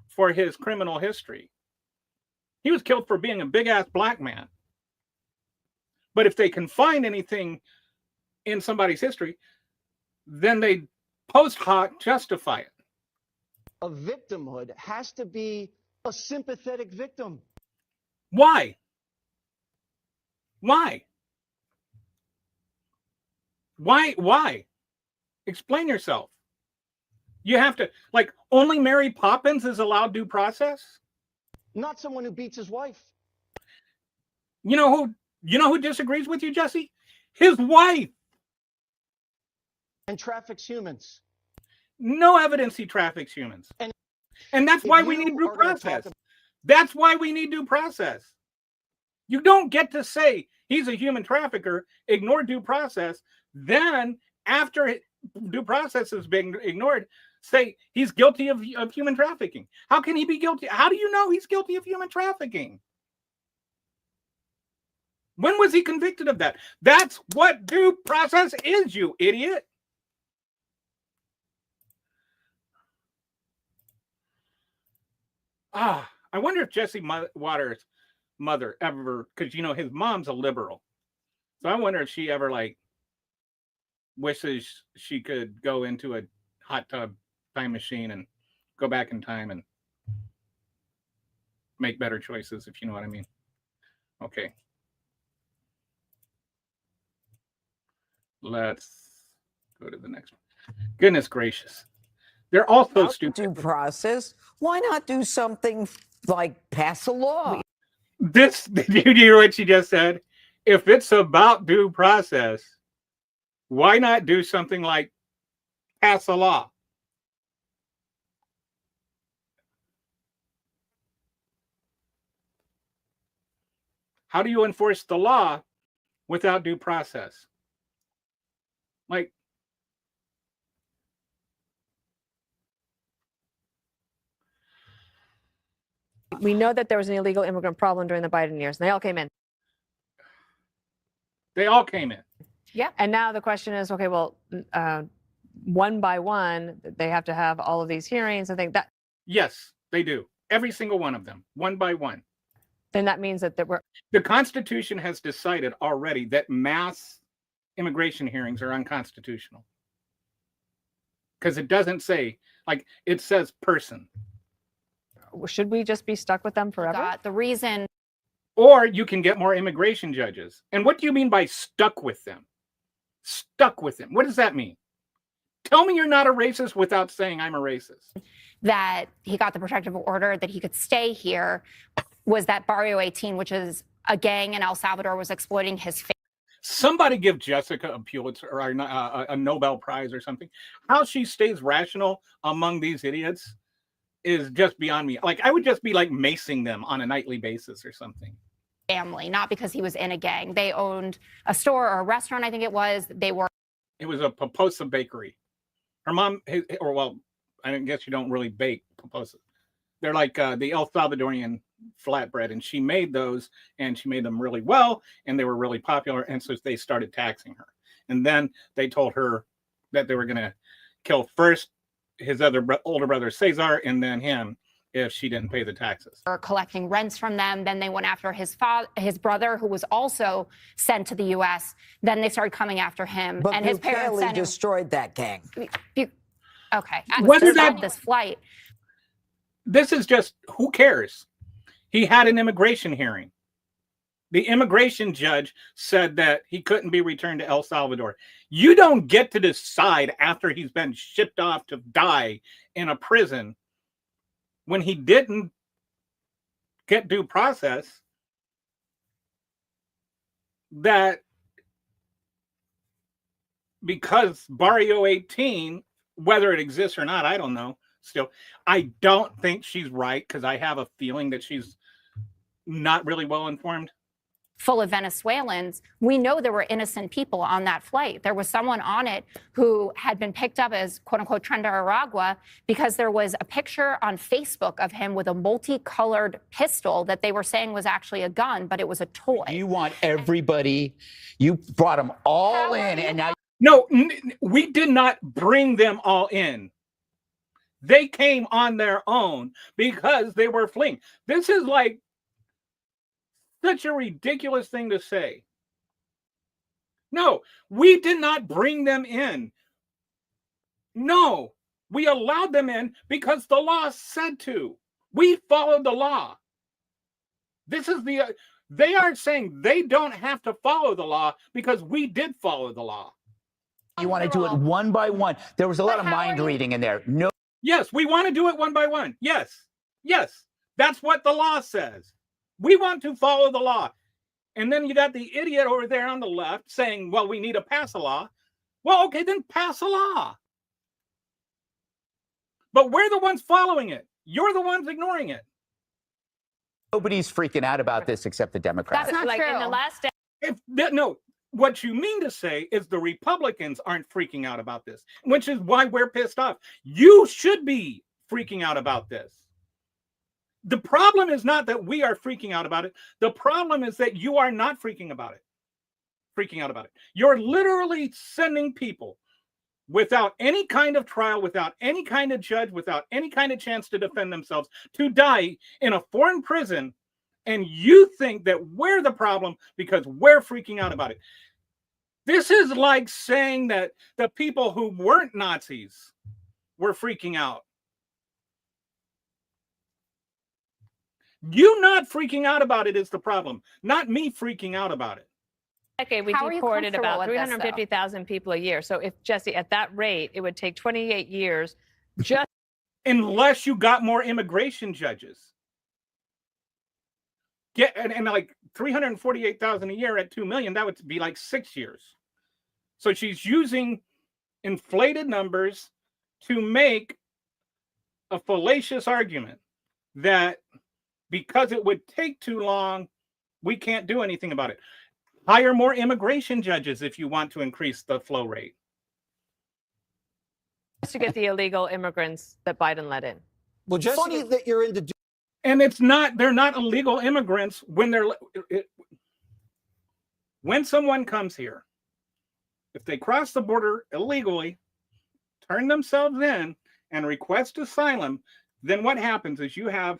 for his criminal history. He was killed for being a big ass black man. But if they can find anything in somebody's history, then they post hoc justify it. A victimhood has to be a sympathetic victim. Why? Why? Explain yourself. You have to, like, only Mary Poppins is allowed due process? Not someone who beats his wife. You know who disagrees with you, Jesse? His wife. And traffics humans. No evidence he traffics humans. And that's why we need due process. That's why we need due process. You don't get to say he's a human trafficker, ignore due process, then after due process is being ignored, say he's guilty of human trafficking. How can he be guilty? How do you know he's guilty of human trafficking? When was he convicted of that? That's what due process is, you idiot. I wonder if Jesse Waters' mother ever, because his mom's a liberal. So I wonder if she ever wishes she could go into a hot tub time machine and go back in time and make better choices, if you know what I mean. Okay. Let's go to the next one. Goodness gracious. They're all so stupid. Due process. Why not do something like pass a law? Did you hear what she just said? If it's about due process, why not do something like pass a law? How do you enforce the law without due process? Like, we know that there was an illegal immigrant problem during the Biden years, and they all came in. They all came in. Yeah. And now the question is, okay, well, one by one, they have to have all of these hearings. I think that. Yes, they do. Every single one of them, one by one. then that means that we're The Constitution has decided already that mass immigration hearings are unconstitutional. Because it doesn't say, like, it says person. should we just be stuck with them forever? The reason. Or you can get more immigration judges. And what do you mean by stuck with them? Stuck with them. What does that mean? Tell me you're not a racist without saying I'm a racist. That he got the protective order that he could stay here was that Barrio 18, which is a gang in El Salvador, was exploiting his family. Somebody give Jessica a Pulitzer or a Nobel Prize or something. How she stays rational among these idiots is just beyond me. Like, I would just be like macing them on a nightly basis or something. Family, not because he was in a gang. They owned a store or a restaurant, I think it was. It was a Poposa bakery. Her mom, or well, I guess you don't really bake Poposa. They're like the El Salvadorian flatbread, and she made those, and she made them really well, and they were really popular, and so they started taxing her. And then they told her that they were going to kill first his older brother Cesar, and then him, if she didn't pay the taxes. were collecting rents from them. Then they went after his brother, who was also sent to the U.S. Then they started coming after him, But and his parents sent him. destroyed that gang. Okay, Whether that this flight. This is just, who cares? He had an immigration hearing. The immigration judge said that he couldn't be returned to El Salvador. You don't get to decide after he's been shipped off to die in a prison when he didn't get due process that because Barrio 18, whether it exists or not, I don't know. Still, I don't think she's right, because I have a feeling that she's not really well informed. Full of Venezuelans. We know there were innocent people on that flight. There was someone on it who had been picked up as quote unquote Trendaragua because there was a picture on Facebook of him with a multicolored pistol that they were saying was actually a gun, but it was a toy. You want everybody, you brought them all in, and now. No, we did not bring them all in. They came on their own because they were fleeing. This is like such a ridiculous thing to say. No, we did not bring them in. No, we allowed them in because the law said to. We followed the law. This is they aren't saying they don't have to follow the law because we did follow the law. You want to do it one by one. There was a lot of mind reading in there. No. Yes, we want to do it one by one. Yes. Yes. That's what the law says. We want to follow the law. And then you got the idiot over there on the left saying, well, we need to pass a law. Well, okay, then pass a law. But we're the ones following it. You're the ones ignoring it. Nobody's freaking out about this except the Democrats. That's not like true. in the last No, what you mean to say is the Republicans aren't freaking out about this, which is why we're pissed off. You should be freaking out about this. The problem is not that we are freaking out about it. The problem is that you are not freaking out about it. You're literally sending people without any kind of trial, without any kind of judge, without any kind of chance to defend themselves, to die in a foreign prison. And you think that we're the problem because we're freaking out about it. This is like saying that the people who weren't Nazis were freaking out. You not freaking out about it is the problem, not me freaking out about it. decade, we How are you deported comfortable about with this, though? 350,000 people a year. So if, Jesse, at that rate, it would take 28 years just Unless you got more immigration judges. And like 348,000 a year at 2 million, that would be like 6 years. So she's using inflated numbers to make a fallacious argument that because it would take too long, we can't do anything about it. Hire more immigration judges if you want to increase the flow rate. to get the illegal immigrants that Biden let in. Well, just funny that you're into. And they're not illegal immigrants when someone comes here, if they cross the border illegally, turn themselves in and request asylum, then what happens is you have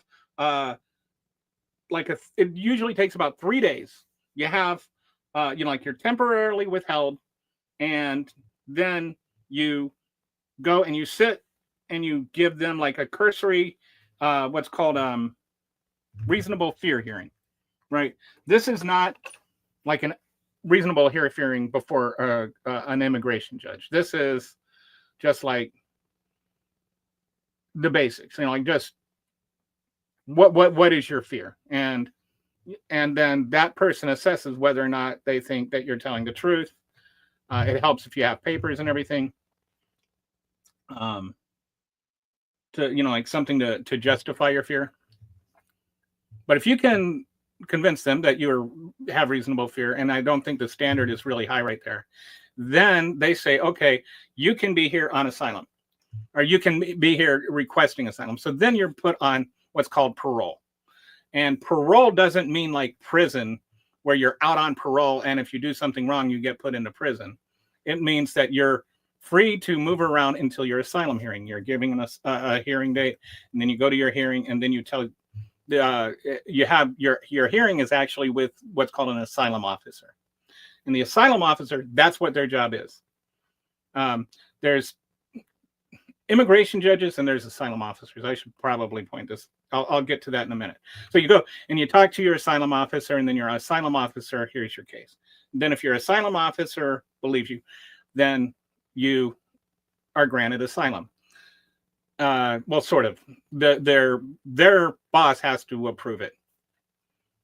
it usually takes about 3 days. You have, like you're temporarily withheld, and then you go and you sit and you give them like a cursory, what's called reasonable fear hearing, right? This is not like an reasonable hearing before an immigration judge. This is just like the basics, like just what is your fear, and then that person assesses whether or not they think that you're telling the truth. It helps if you have papers and everything, to like something to justify your fear. But if you can convince them that you have reasonable fear, and I don't think the standard is really high right there, then they say, okay, you can be here on asylum, or you can be here requesting asylum. So then you're put on what's called parole. And parole doesn't mean like prison, where you're out on parole, and if you do something wrong, you get put into prison. It means that you're free to move around until your asylum hearing. You're giving us a hearing date, and then you go to your hearing, and then you tell you have your hearing is actually with what's called an asylum officer. And the asylum officer, that's what their job is. There's immigration judges and there's asylum officers. I should probably point this. I'll get to that in a minute. So you go and you talk to your asylum officer, and then your asylum officer hears your case. And then if your asylum officer believes you, then you are granted asylum. Well, sort of. Their boss has to approve it.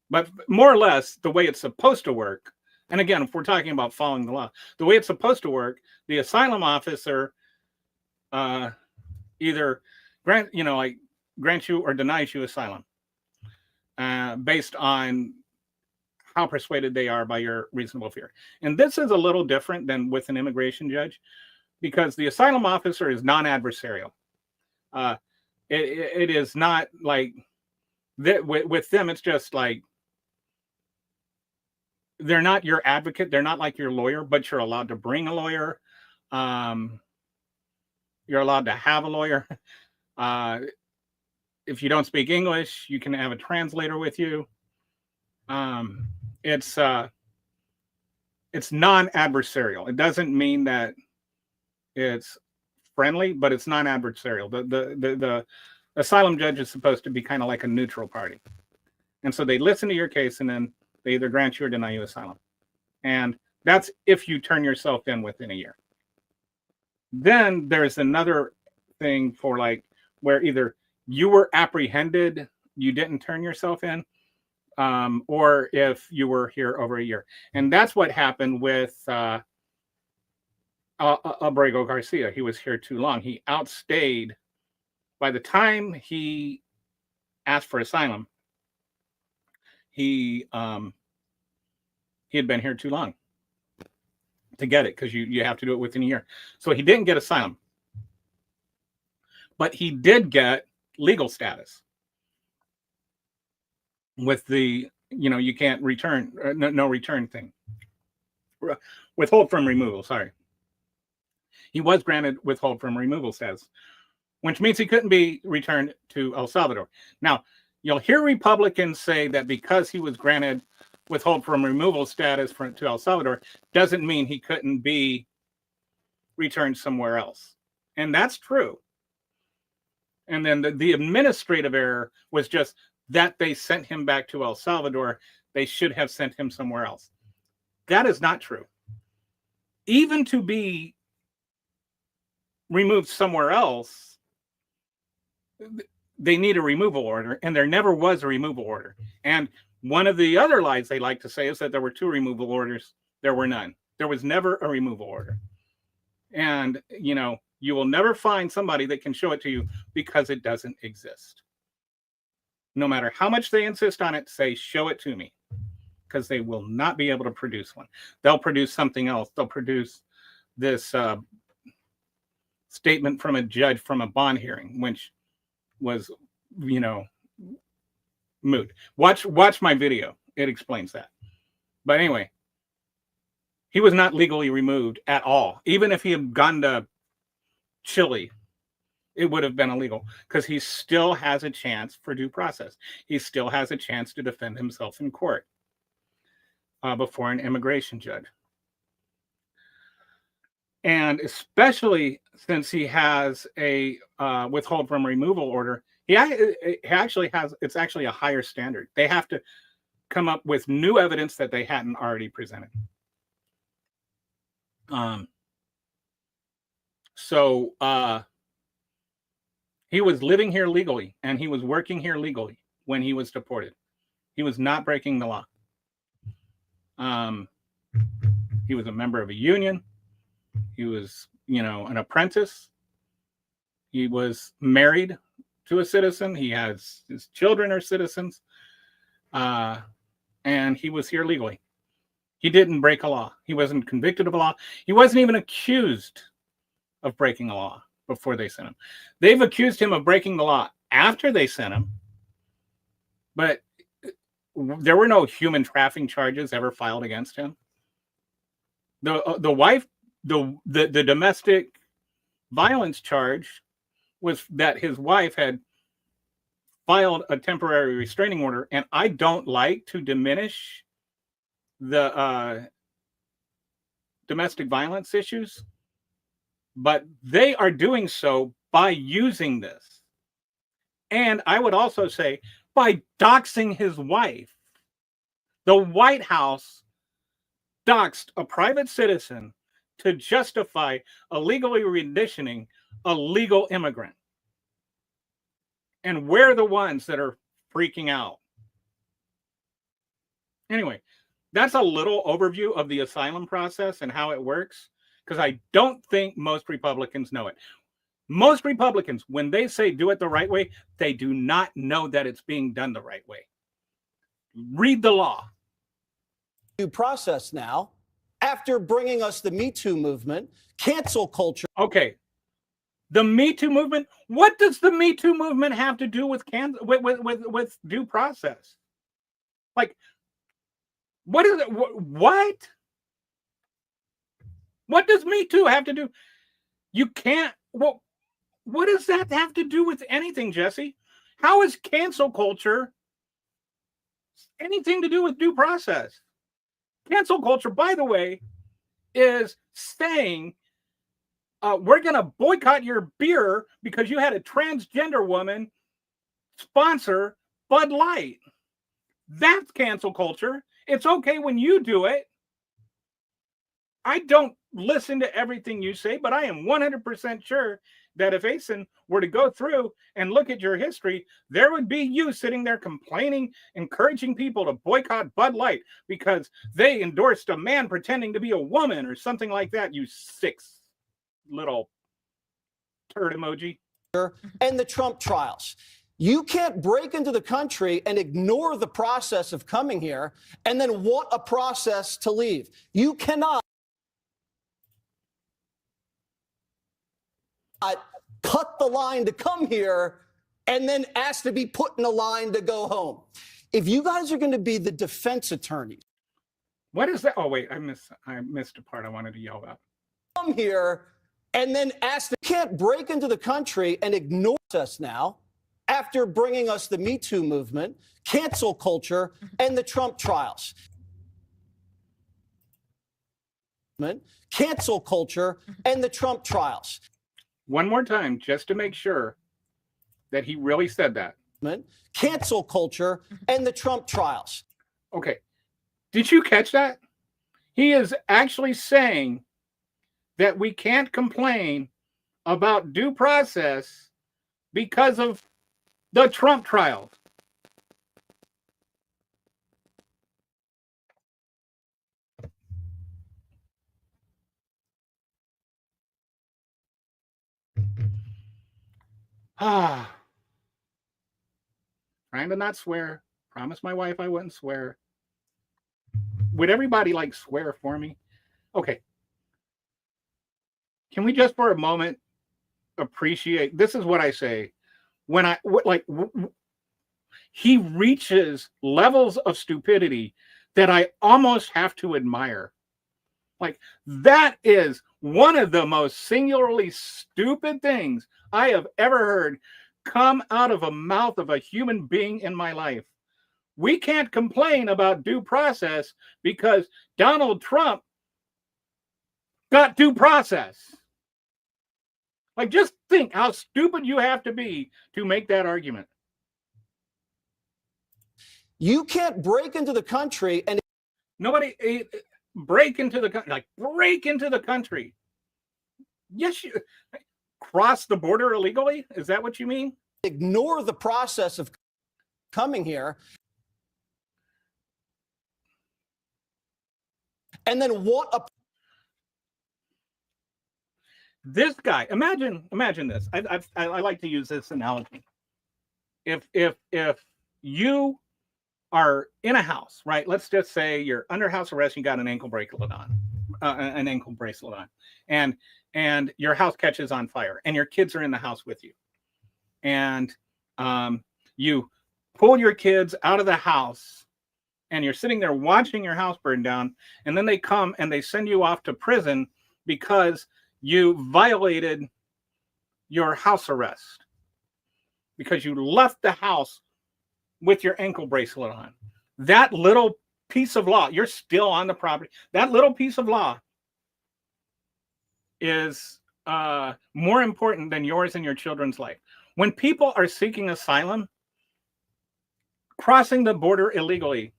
But more or less, the way it's supposed to work, and again, if we're talking about following the law, the way it's supposed to work, the asylum officer either grants you or denies you asylum based on how persuaded they are by your reasonable fear. And this is a little different than with an immigration judge, because the asylum officer is non-adversarial. It is not like that with them. It's just like they're not your advocate. They're not like your lawyer, but you're allowed to bring a lawyer. You're allowed to have a lawyer. If you don't speak English, you can have a translator with you. It's non-adversarial. It doesn't mean that it's friendly, but it's non-adversarial. The asylum judge is supposed to be kind of like a neutral party. And so they listen to your case, and then they either grant you or deny you asylum. And that's if you turn yourself in within a year. Then there's another thing for like where either you were apprehended, you didn't turn yourself in, or if you were here over a year. And that's what happened with Abrego Garcia. He was here too long. He outstayed. By the time he asked for asylum, he had been here too long to get it, because you have to do it within a year. So he didn't get asylum, but he did get legal status with the you can't return, no return thing, withhold from removal. Sorry, he was granted withhold from removal status, which means he couldn't be returned to El Salvador. Now, you'll hear Republicans say that because he was granted withhold from removal status to El Salvador doesn't mean he couldn't be returned somewhere else. And that's true. And then the administrative error was just that they sent him back to El Salvador. They should have sent him somewhere else. That is not true. Even to be removed somewhere else, they need a removal order, and there never was a removal order. And one of the other lies they like to say is that there were 2 removal orders. There were none. There was never a removal order. And, you will never find somebody that can show it to you, because it doesn't exist. No matter how much they insist on it, say, show it to me, because they will not be able to produce one. They'll produce something else. They'll produce this statement from a judge from a bond hearing, which was, moot. Watch my video. It explains that. But anyway, he was not legally removed at all. Even if he had gone to Chile it would have been illegal, because he still has a chance for due process. He still has a chance to defend himself in court before an immigration judge. And especially since he has a withhold from removal order, he actually has, it's actually a higher standard. They have to come up with new evidence that they hadn't already presented. He was living here legally and he was working here legally when he was deported. He was not breaking the law. He was a member of a union. He was, an apprentice. He was married to a citizen. He has, his children are citizens. And he was here legally. He didn't break a law. He wasn't convicted of a law. He wasn't even accused of breaking a law before they sent him. They've accused him of breaking the law after they sent him, but there were no human trafficking charges ever filed against him. The wife, the domestic violence charge was that his wife had filed a temporary restraining order, and I don't like to diminish the domestic violence issues, but they are doing so by using this. And I would also say by doxing his wife. The White House doxed a private citizen to justify illegally renditioning a legal immigrant. And we're the ones that are freaking out. Anyway, that's a little overview of the asylum process and how it works, because I don't think most Republicans know it. Most Republicans, when they say do it the right way, they do not know that it's being done the right way. Read the law. Due process now, after bringing us the Me Too movement, cancel culture. Okay. The Me Too movement? What does the Me Too movement have to do with due process? Like, what is it? What? What does Me Too have to do? You can't. Well, what does that have to do with anything, Jesse? How is cancel culture anything to do with due process? Cancel culture, by the way, is saying we're going to boycott your beer because you had a transgender woman sponsor Bud Light. That's cancel culture. It's okay when you do it. I don't listen to everything you say, but I am 100% sure that if Asen were to go through and look at your history, there would be you sitting there complaining, encouraging people to boycott Bud Light because they endorsed a man pretending to be a woman or something like that, you sick little turd emoji. And the Trump trials. You can't break into the country and ignore the process of coming here and then want a process to leave. You cannot cut the line to come here and then ask to be put in a line to go home. If you guys are going to be the defense attorneys. What is that? Oh, wait, I missed a part I wanted to yell about. Come here and then ask to, can't break into the country and ignore us now after bringing us the Me Too movement, cancel culture, and the Trump trials. Cancel culture and the Trump trials. One more time, just to make sure that he really said that. Cancel culture and the Trump trials. Okay. Did you catch that? He is actually saying that we can't complain about due process because of the Trump trials. Trying to not swear. Promised my wife I wouldn't swear. Would everybody like swear for me? Okay. Can we just for a moment appreciate, this is what I say, when he reaches levels of stupidity that I almost have to admire. Like, that is one of the most singularly stupid things I have ever heard come out of a mouth of a human being in my life. We can't complain about due process because Donald Trump got due process. Like, just think how stupid you have to be to make that argument. You can't break into the country and nobody break into the country, like break into the country. Yes, you cross the border illegally. Is that what you mean? Ignore the process of coming here. And then want a this guy, imagine this. I like to use this analogy. If you are in a house, right? Let's just say you're under house arrest. You got an ankle bracelet on, and your house catches on fire, and your kids are in the house with you, and you pull your kids out of the house, and you're sitting there watching your house burn down, and then they come and they send you off to prison because you violated your house arrest, because you left the house with your ankle bracelet on. That little piece of law, you're still on the property. That little piece of law is more important than yours and your children's life. When people are seeking asylum, crossing the border illegally,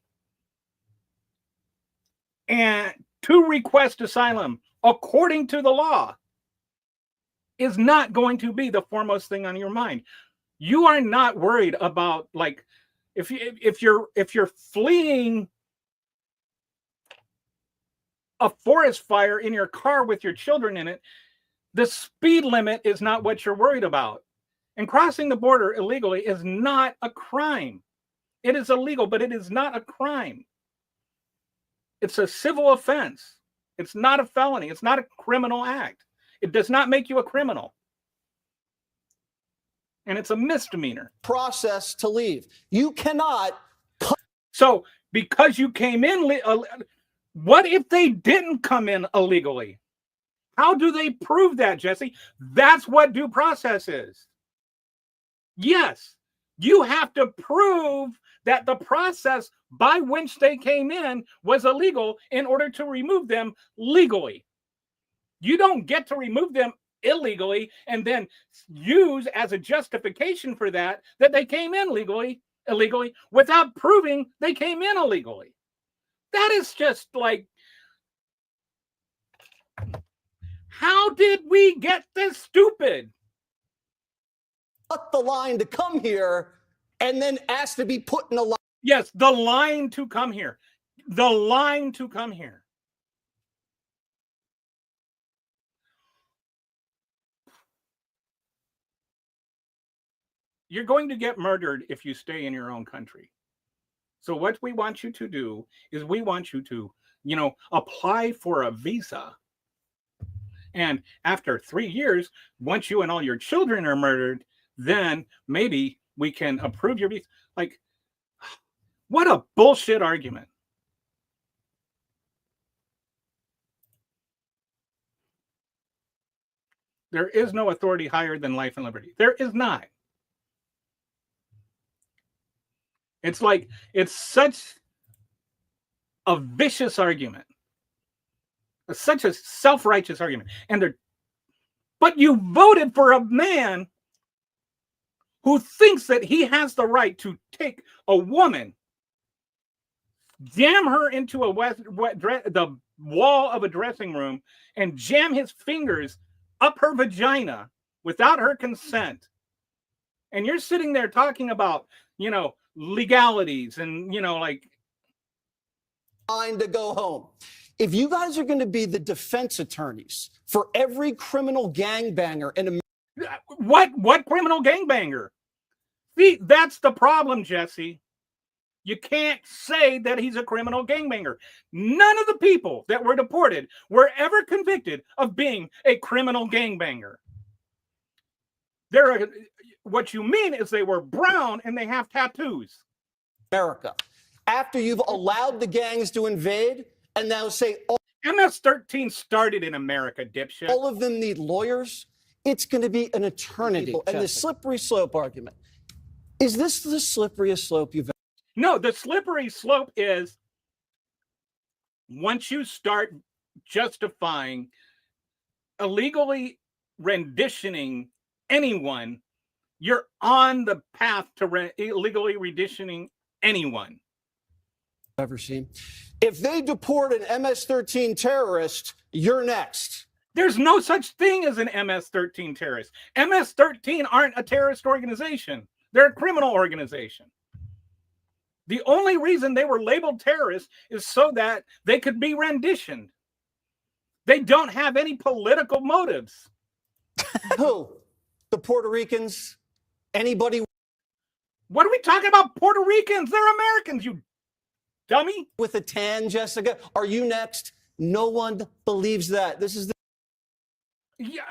and to request asylum according to the law is not going to be the foremost thing on your mind. You are not worried about, like, if you're fleeing a forest fire in your car with your children in it, the speed limit is not what you're worried about. And crossing the border illegally is not a crime. It is illegal, but it is not a crime. It's a civil offense. It's not a felony. It's not a criminal act. It does not make you a criminal. And it's a misdemeanor. Process to leave. You cannot. So because you came in, what if they didn't come in illegally? How do they prove that, Jesse? That's what due process is. Yes, you have to prove that the process by which they came in was illegal in order to remove them legally. You don't get to remove them illegally and then use as a justification for that they came in illegally without proving they came in illegally. That is just like, how did we get this stupid? Cut the line to come here and then ask to be put in a line. Yes, the line to come here. The line to come here. You're going to get murdered if you stay in your own country. So what we want you to do is we want you to, apply for a visa. And after 3 years, once you and all your children are murdered, then maybe we can approve your visa. Like, what a bullshit argument. There is no authority higher than life and liberty. There is not. It's like, it's such a vicious argument. It's such a self-righteous argument. But you voted for a man who thinks that he has the right to take a woman, jam her into the wall of a dressing room, and jam his fingers up her vagina without her consent. And you're sitting there talking about, legalities and, Line to go home. If you guys are going to be the defense attorneys for every criminal gangbanger in America. What criminal gangbanger? See, that's the problem, Jesse. You can't say that he's a criminal gangbanger. None of the people that were deported were ever convicted of being a criminal gangbanger. What you mean is they were brown and they have tattoos. America. After you've allowed the gangs to invade and now say, MS-13 started in America, dipshit. All of them need lawyers. It's going to be an eternity. And the slippery slope argument. Is this the slipperiest slope you've ever? No, the slippery slope is once you start justifying illegally renditioning anyone, you're on the path to illegally renditioning anyone. Ever seen? If they deport an MS-13 terrorist, you're next. There's no such thing as an MS-13 terrorist. MS-13 aren't a terrorist organization. They're a criminal organization. The only reason they were labeled terrorists is so that they could be renditioned. They don't have any political motives. Who? The Puerto Ricans? Anybody? What are we talking about? Puerto Ricans? They're Americans, you dummy. With a tan, Jessica? Are you next? No one believes that. This is the. Yeah,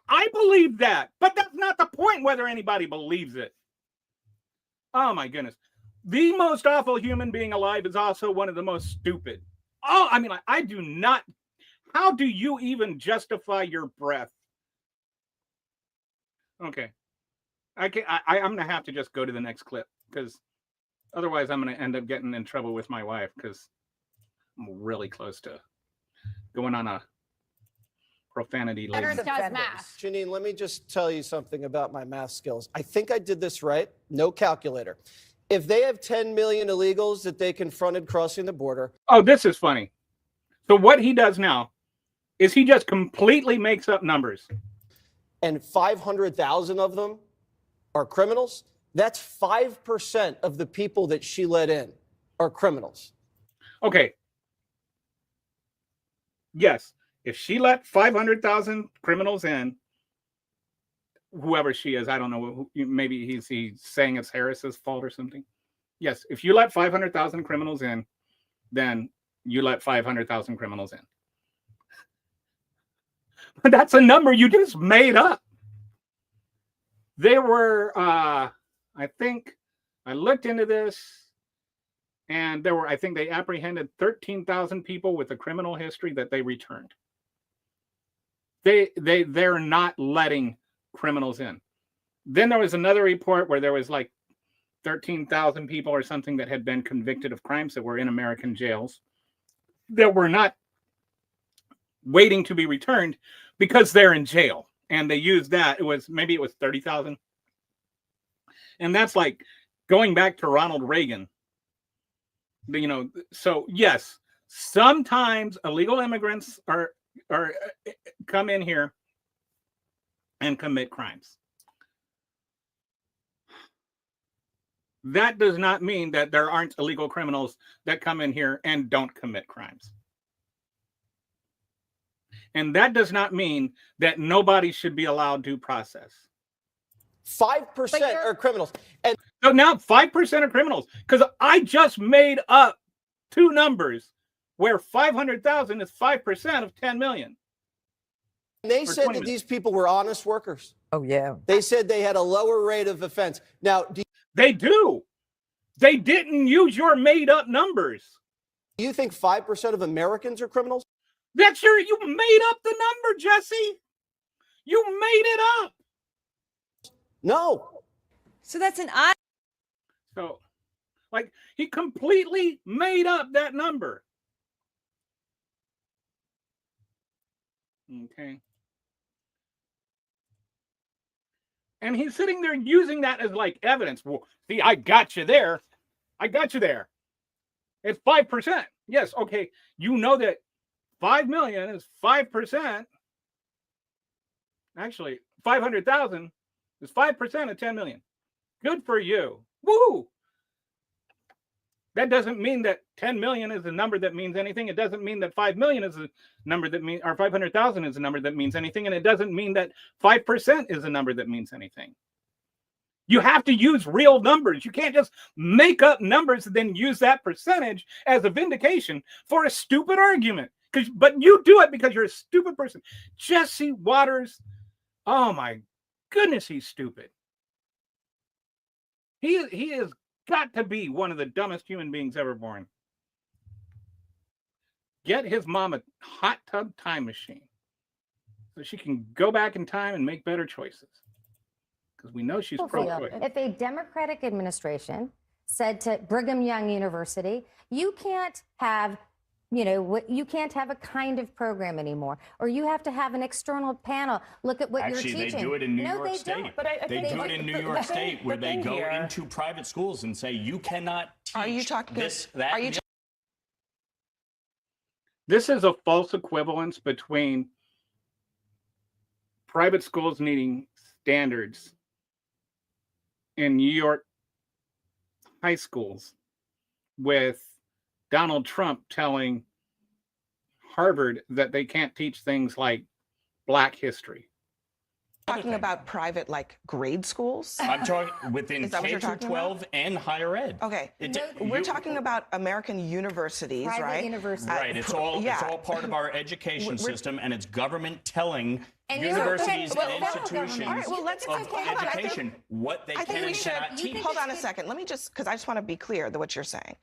I believe that, but that's not the point whether anybody believes it. Oh my goodness. The most awful human being alive is also one of the most stupid. Oh, I mean, I do not. How do you even justify your breath? Okay. I'm going to have to just go to the next clip because otherwise I'm going to end up getting in trouble with my wife because I'm really close to going on a profanity laden. Does math. Janine, let me just tell you something about my math skills. I think I did this right. No calculator. If they have 10 million illegals that they confronted crossing the border. Oh, this is funny. So what he does now is he just completely makes up numbers. And 500,000 of them are criminals. That's 5% of the people that she let in are criminals. Okay. Yes. If she let 500,000 criminals in, whoever she is, I don't know, maybe he's saying it's Harris's fault or something. Yes, if you let 500,000 criminals in, then you let 500,000 criminals in. But that's a number you just made up. There were, I think, I looked into this, and there were, I think they apprehended 13,000 people with a criminal history that they returned. They're not letting criminals in. Then there was another report where there was like 13,000 people or something that had been convicted of crimes that were in American jails that were not waiting to be returned because they're in jail. And they used that. Maybe it was 30,000. And that's like going back to Ronald Reagan. You know, so yes, sometimes illegal immigrants are come in here and commit crimes. That does not mean that there aren't illegal criminals that come in here and don't commit crimes. And that does not mean that nobody should be allowed due process. 5% are criminals. And so now 5% are criminals because I just made up two numbers where 500,000 is 5% of 10 million. They said that these people were honest workers. Oh, yeah. They said they had a lower rate of offense. Now, they do. They didn't use your made up numbers. Do you think 5% of Americans are criminals? You made up the number, Jesse. You made it up. No. So that's an odd. So, like, he completely made up that number. Okay. And he's sitting there using that as like evidence. Well, see, I got you there. I got you there. It's 5%. Yes, okay. You know that 5 million is 5%. Actually, 500,000 is 5% of 10 million. Good for you. Woo! That doesn't mean that 10 million is a number that means anything. It doesn't mean that 5 million is a number that means, or 500,000 is a number that means anything. And it doesn't mean that 5% is a number that means anything. You have to use real numbers. You can't just make up numbers and then use that percentage as a vindication for a stupid argument. But you do it because you're a stupid person. Jesse Waters, oh my goodness, he's stupid. He has got to be one of the dumbest human beings ever born. get his mom a hot tub time machine so she can go back in time and make better choices. Because we know she's pro-choice. If a Democratic administration said to Brigham Young University, you can't have, you can't have a kind of program anymore, or you have to have an external panel look at what you're teaching. Actually, they do it in New York State. They do it in New York State where they go into private schools and say, you cannot teach this, that. This is a false equivalence between private schools needing standards in New York high schools with Donald Trump telling Harvard that they can't teach things like Black history. Talking about private, like grade schools? I'm talking within K through 12 and higher ed. Okay, we're talking about American universities, Private right? universities. Right, it's all part of our education system, and it's government telling universities and institutions of education what they can and cannot teach. Hold on a second. Let me just, because I just want to be clear that what you're saying.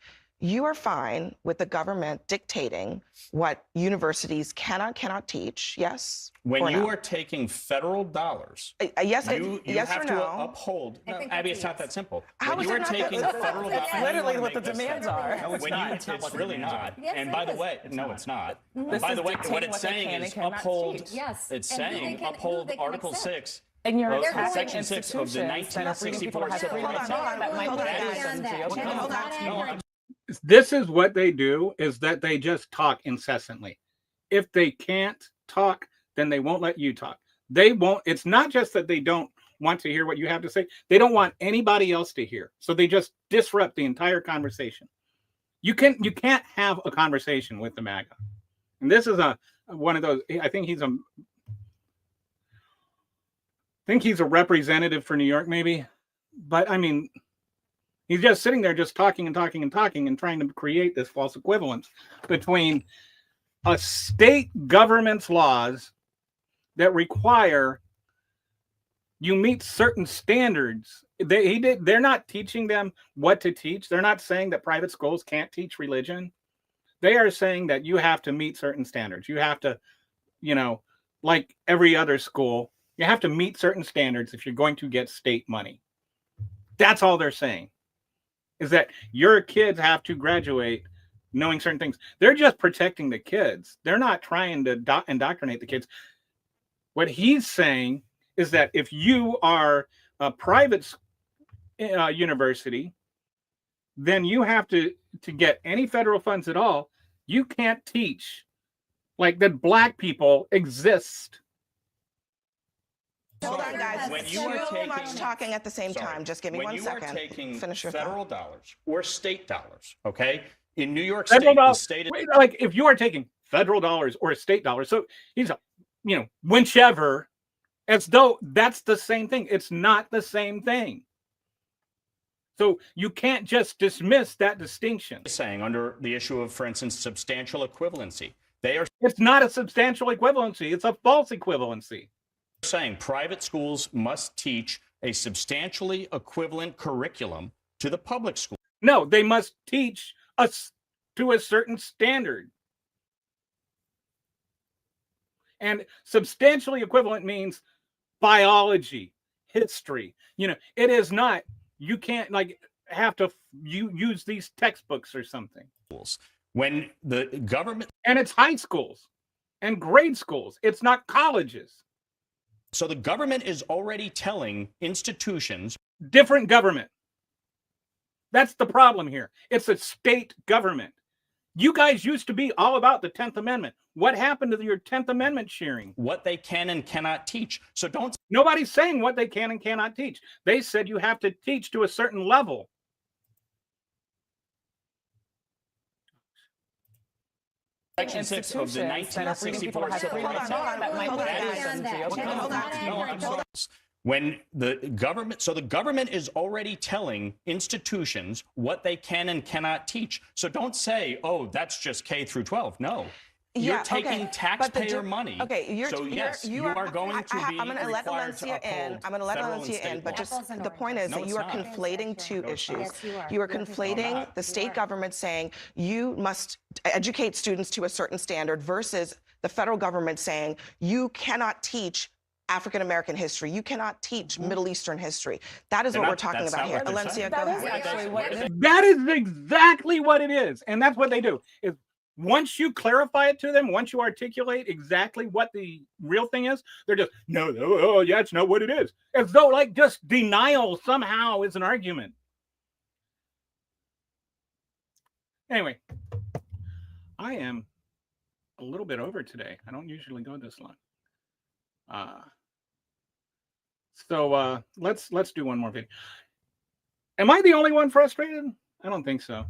You are fine with the government dictating what universities cannot teach, yes? When you are taking federal dollars, yes, you yes have or to no? uphold. No, Abby, it's not that simple. How when is you it are not taking that federal dollars, That's literally what the demands are. No, it's not. It's really not. And by the way, no, it's not. By the way, what it's saying is uphold. Yes. It's saying uphold Article 6. And you're Section 6 of the 1964 Civil Rights Act. This is what they do, is that they just talk incessantly. If they can't talk, then they won't let you talk. They won't. It's not just that they don't want to hear what you have to say. They don't want anybody else to hear. So they just disrupt the entire conversation. You can't have a conversation with the MAGA. And this is one of those. I think he's a representative for New York, maybe. But I mean, he's just sitting there just talking and talking and talking and trying to create this false equivalence between a state government's laws that require you meet certain standards. They're not teaching them what to teach. They're not saying that private schools can't teach religion. They are saying that you have to meet certain standards. You have to, like every other school, you have to meet certain standards if you're going to get state money. That's all they're saying, is that your kids have to graduate knowing certain things. They're just protecting the kids. They're not trying to indoctrinate the kids. What he's saying is that if you are a private university, then you have to get any federal funds at all. You can't teach like that Black people exist. Hold on, guys. When you are too taking, much talking at the same time. Just give me 1 second. When you are taking Finish your federal thought. dollars or state dollars, okay? In New York Federal State, the dollars, state is... like if you are taking federal dollars or state dollars, so he's whichever, as though that's the same thing. It's not the same thing. So you can't just dismiss that distinction. Saying under the issue of, for instance, substantial equivalency, it's not a substantial equivalency. It's a false equivalency. Saying private schools must teach a substantially equivalent curriculum to the public school. No, they must teach us to a certain standard. And substantially equivalent means biology, history. It is not, you can't have to use these textbooks or something. When the government... And it's high schools and grade schools. It's not colleges. So the government is already telling institutions... Different government. That's the problem here. It's a state government. You guys used to be all about the 10th Amendment. What happened to your 10th Amendment cheering? What they can and cannot teach. So don't... Nobody's saying what they can and cannot teach. They said you have to teach to a certain level. Section 6 of the 1964 Civil Rights Act. When the government is already telling institutions what they can and cannot teach. So don't say, oh, that's just K through 12. No. You're taking taxpayer money. Okay, you are going to be I'm going to let required to Valencia in. uphold I'm going to let federal and Valencia state in, but laws. just and the point is No, that it's you are not. conflating two No, it's issues. Yes, you are. You are You're conflating not. the state government saying you must educate students to a certain standard versus the federal government saying you cannot teach African-American history. You cannot teach Middle Eastern history. That is what we're talking about here. Valencia, go ahead. That is exactly what it is. And that's what they do. Is once you clarify it to them, once you articulate exactly what the real thing is, they're just, no, oh, yeah, it's not what it is. As though like just denial somehow is an argument. Anyway, I am a little bit over today. I don't usually go this long. So let's do one more video. Am I the only one frustrated? I don't think so.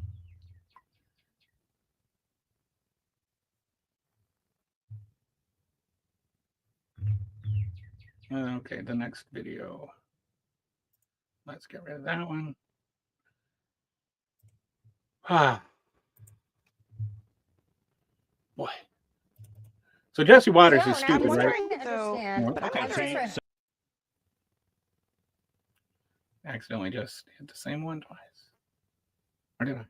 Okay, the next video. Let's get rid of that one. Boy. So Jesse Waters is stupid, right? Accidentally just hit the same one twice. Or did I?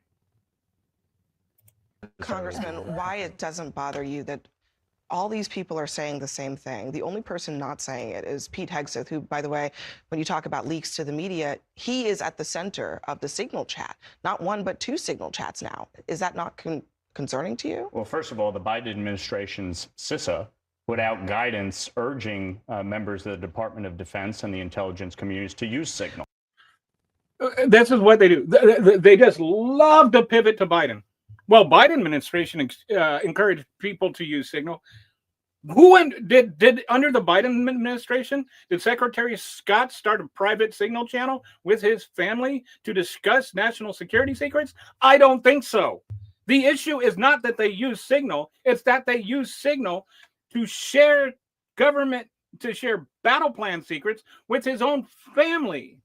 Congressman, why it doesn't bother you that all these people are saying the same thing. The only person not saying it is Pete Hegseth, who, by the way, when you talk about leaks to the media, he is at the center of the Signal chat. Not one, but two Signal chats now. Is that not concerning to you? Well, first of all, the Biden administration's CISA put out guidance urging members of the Department of Defense and the intelligence communities to use Signal. This is what they do. They just love to pivot to Biden. Well, Biden administration encouraged people to use Signal. Who did under the Biden administration, did Secretary Scott start a private Signal channel with his family to discuss national security secrets? I don't think so. The issue is not that they use Signal, it's that they use Signal to share battle plan secrets with his own family.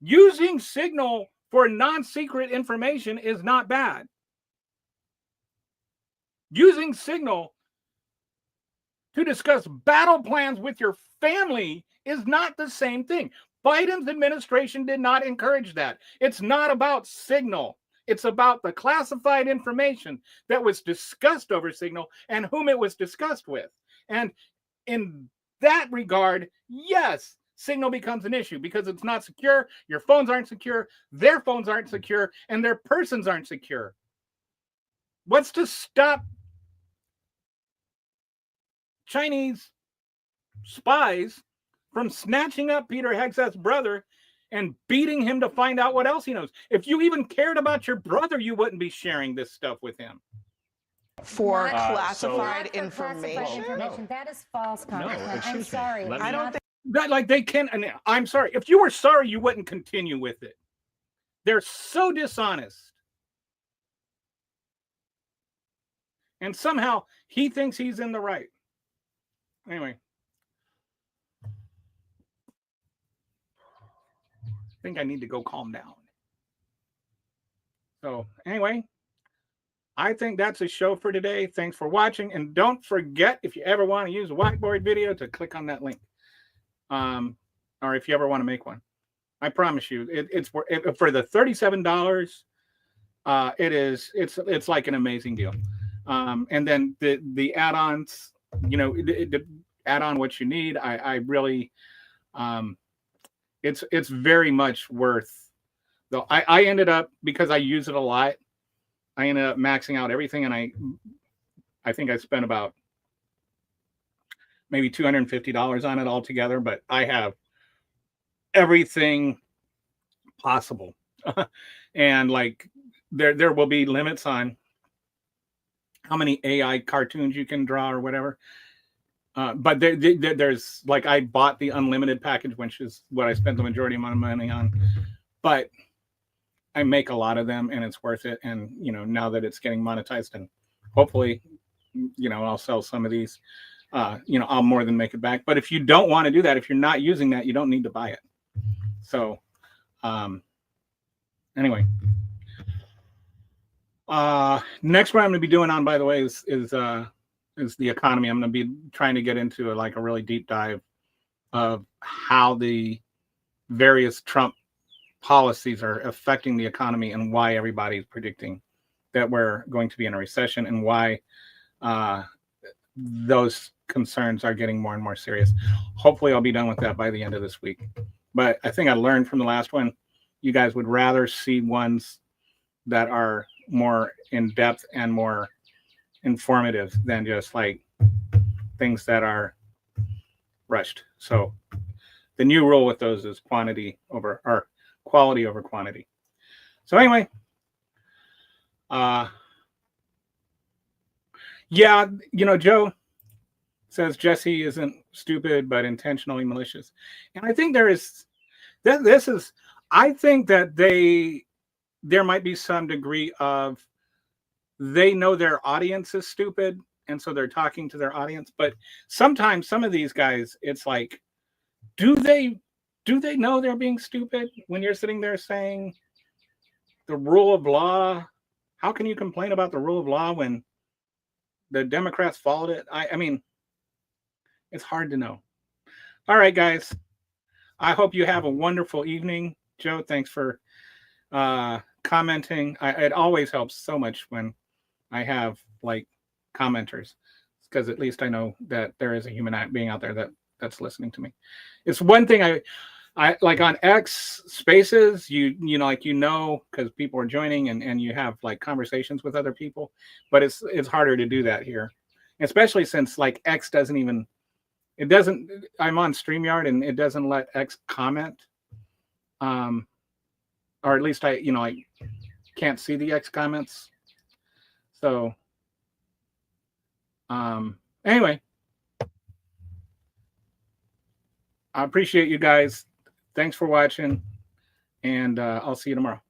Using Signal for non-secret information is not bad. Using Signal to discuss battle plans with your family is not the same thing. Biden's administration did not encourage that. It's not about Signal. It's about the classified information that was discussed over Signal and whom it was discussed with. And in that regard, yes, Signal becomes an issue because it's not secure. Your phones aren't secure. Their phones aren't secure. And their persons aren't secure. What's to stop Chinese spies from snatching up Peter Hegseth's brother and beating him to find out what else he knows? If you even cared about your brother, you wouldn't be sharing this stuff with him. For classified information? No. That is false, Congressman. I'm sorry. I don't think that, like, they can. And I'm sorry. If you were sorry, you wouldn't continue with it. They're so dishonest. And somehow he thinks he's in the right. Anyway. I think I need to go calm down. So anyway, I think that's a show for today. Thanks for watching. And don't forget, if you ever want to use a whiteboard video, to click on that link. Or if you ever want to make one. I promise you, it's for the $37. It's like an amazing deal. And then the add-ons, add on what you need. I really, it's very much worth. Though I ended up, because I use it a lot, I ended up maxing out everything, and I think I spent about maybe $250 on it altogether. But I have everything possible, and like there will be limits on how many AI cartoons you can draw or whatever. But there's, like, I bought the unlimited package, which is what I spent the majority of my money on. But I make a lot of them, and it's worth it. And, now that it's getting monetized, and hopefully, I'll sell some of these, I'll more than make it back. But if you don't want to do that, if you're not using that, you don't need to buy it. So, anyway. Next, what I'm going to be doing on, by the way, is the economy. I'm going to be trying to get into a really deep dive of how the various Trump policies are affecting the economy and why everybody's predicting that we're going to be in a recession and why those concerns are getting more and more serious. Hopefully I'll be done with that by the end of this week. But I think I learned from the last one, you guys would rather see ones that are more in depth and more informative than just like things that are rushed. So the new rule with those is quality over quantity. So anyway, yeah, Joe says Jesse isn't stupid but intentionally malicious, and I think I think that there might be some degree of they know their audience is stupid, and so they're talking to their audience. But sometimes some of these guys, it's like, do they know they're being stupid when you're sitting there saying the rule of law? How can you complain about the rule of law when the Democrats followed it? I mean, it's hard to know. All right, guys. I hope you have a wonderful evening. Joe, thanks for commenting. It always helps so much when I have like commenters, because at least I know that there is a human being out there that's listening to me. It's one thing I like on X Spaces, because people are joining and you have like conversations with other people, but it's harder to do that here, especially since like X I'm on StreamYard and it doesn't let X comment, or at least I can't see the X comments. So anyway, I appreciate you guys. Thanks for watching, and I'll see you tomorrow.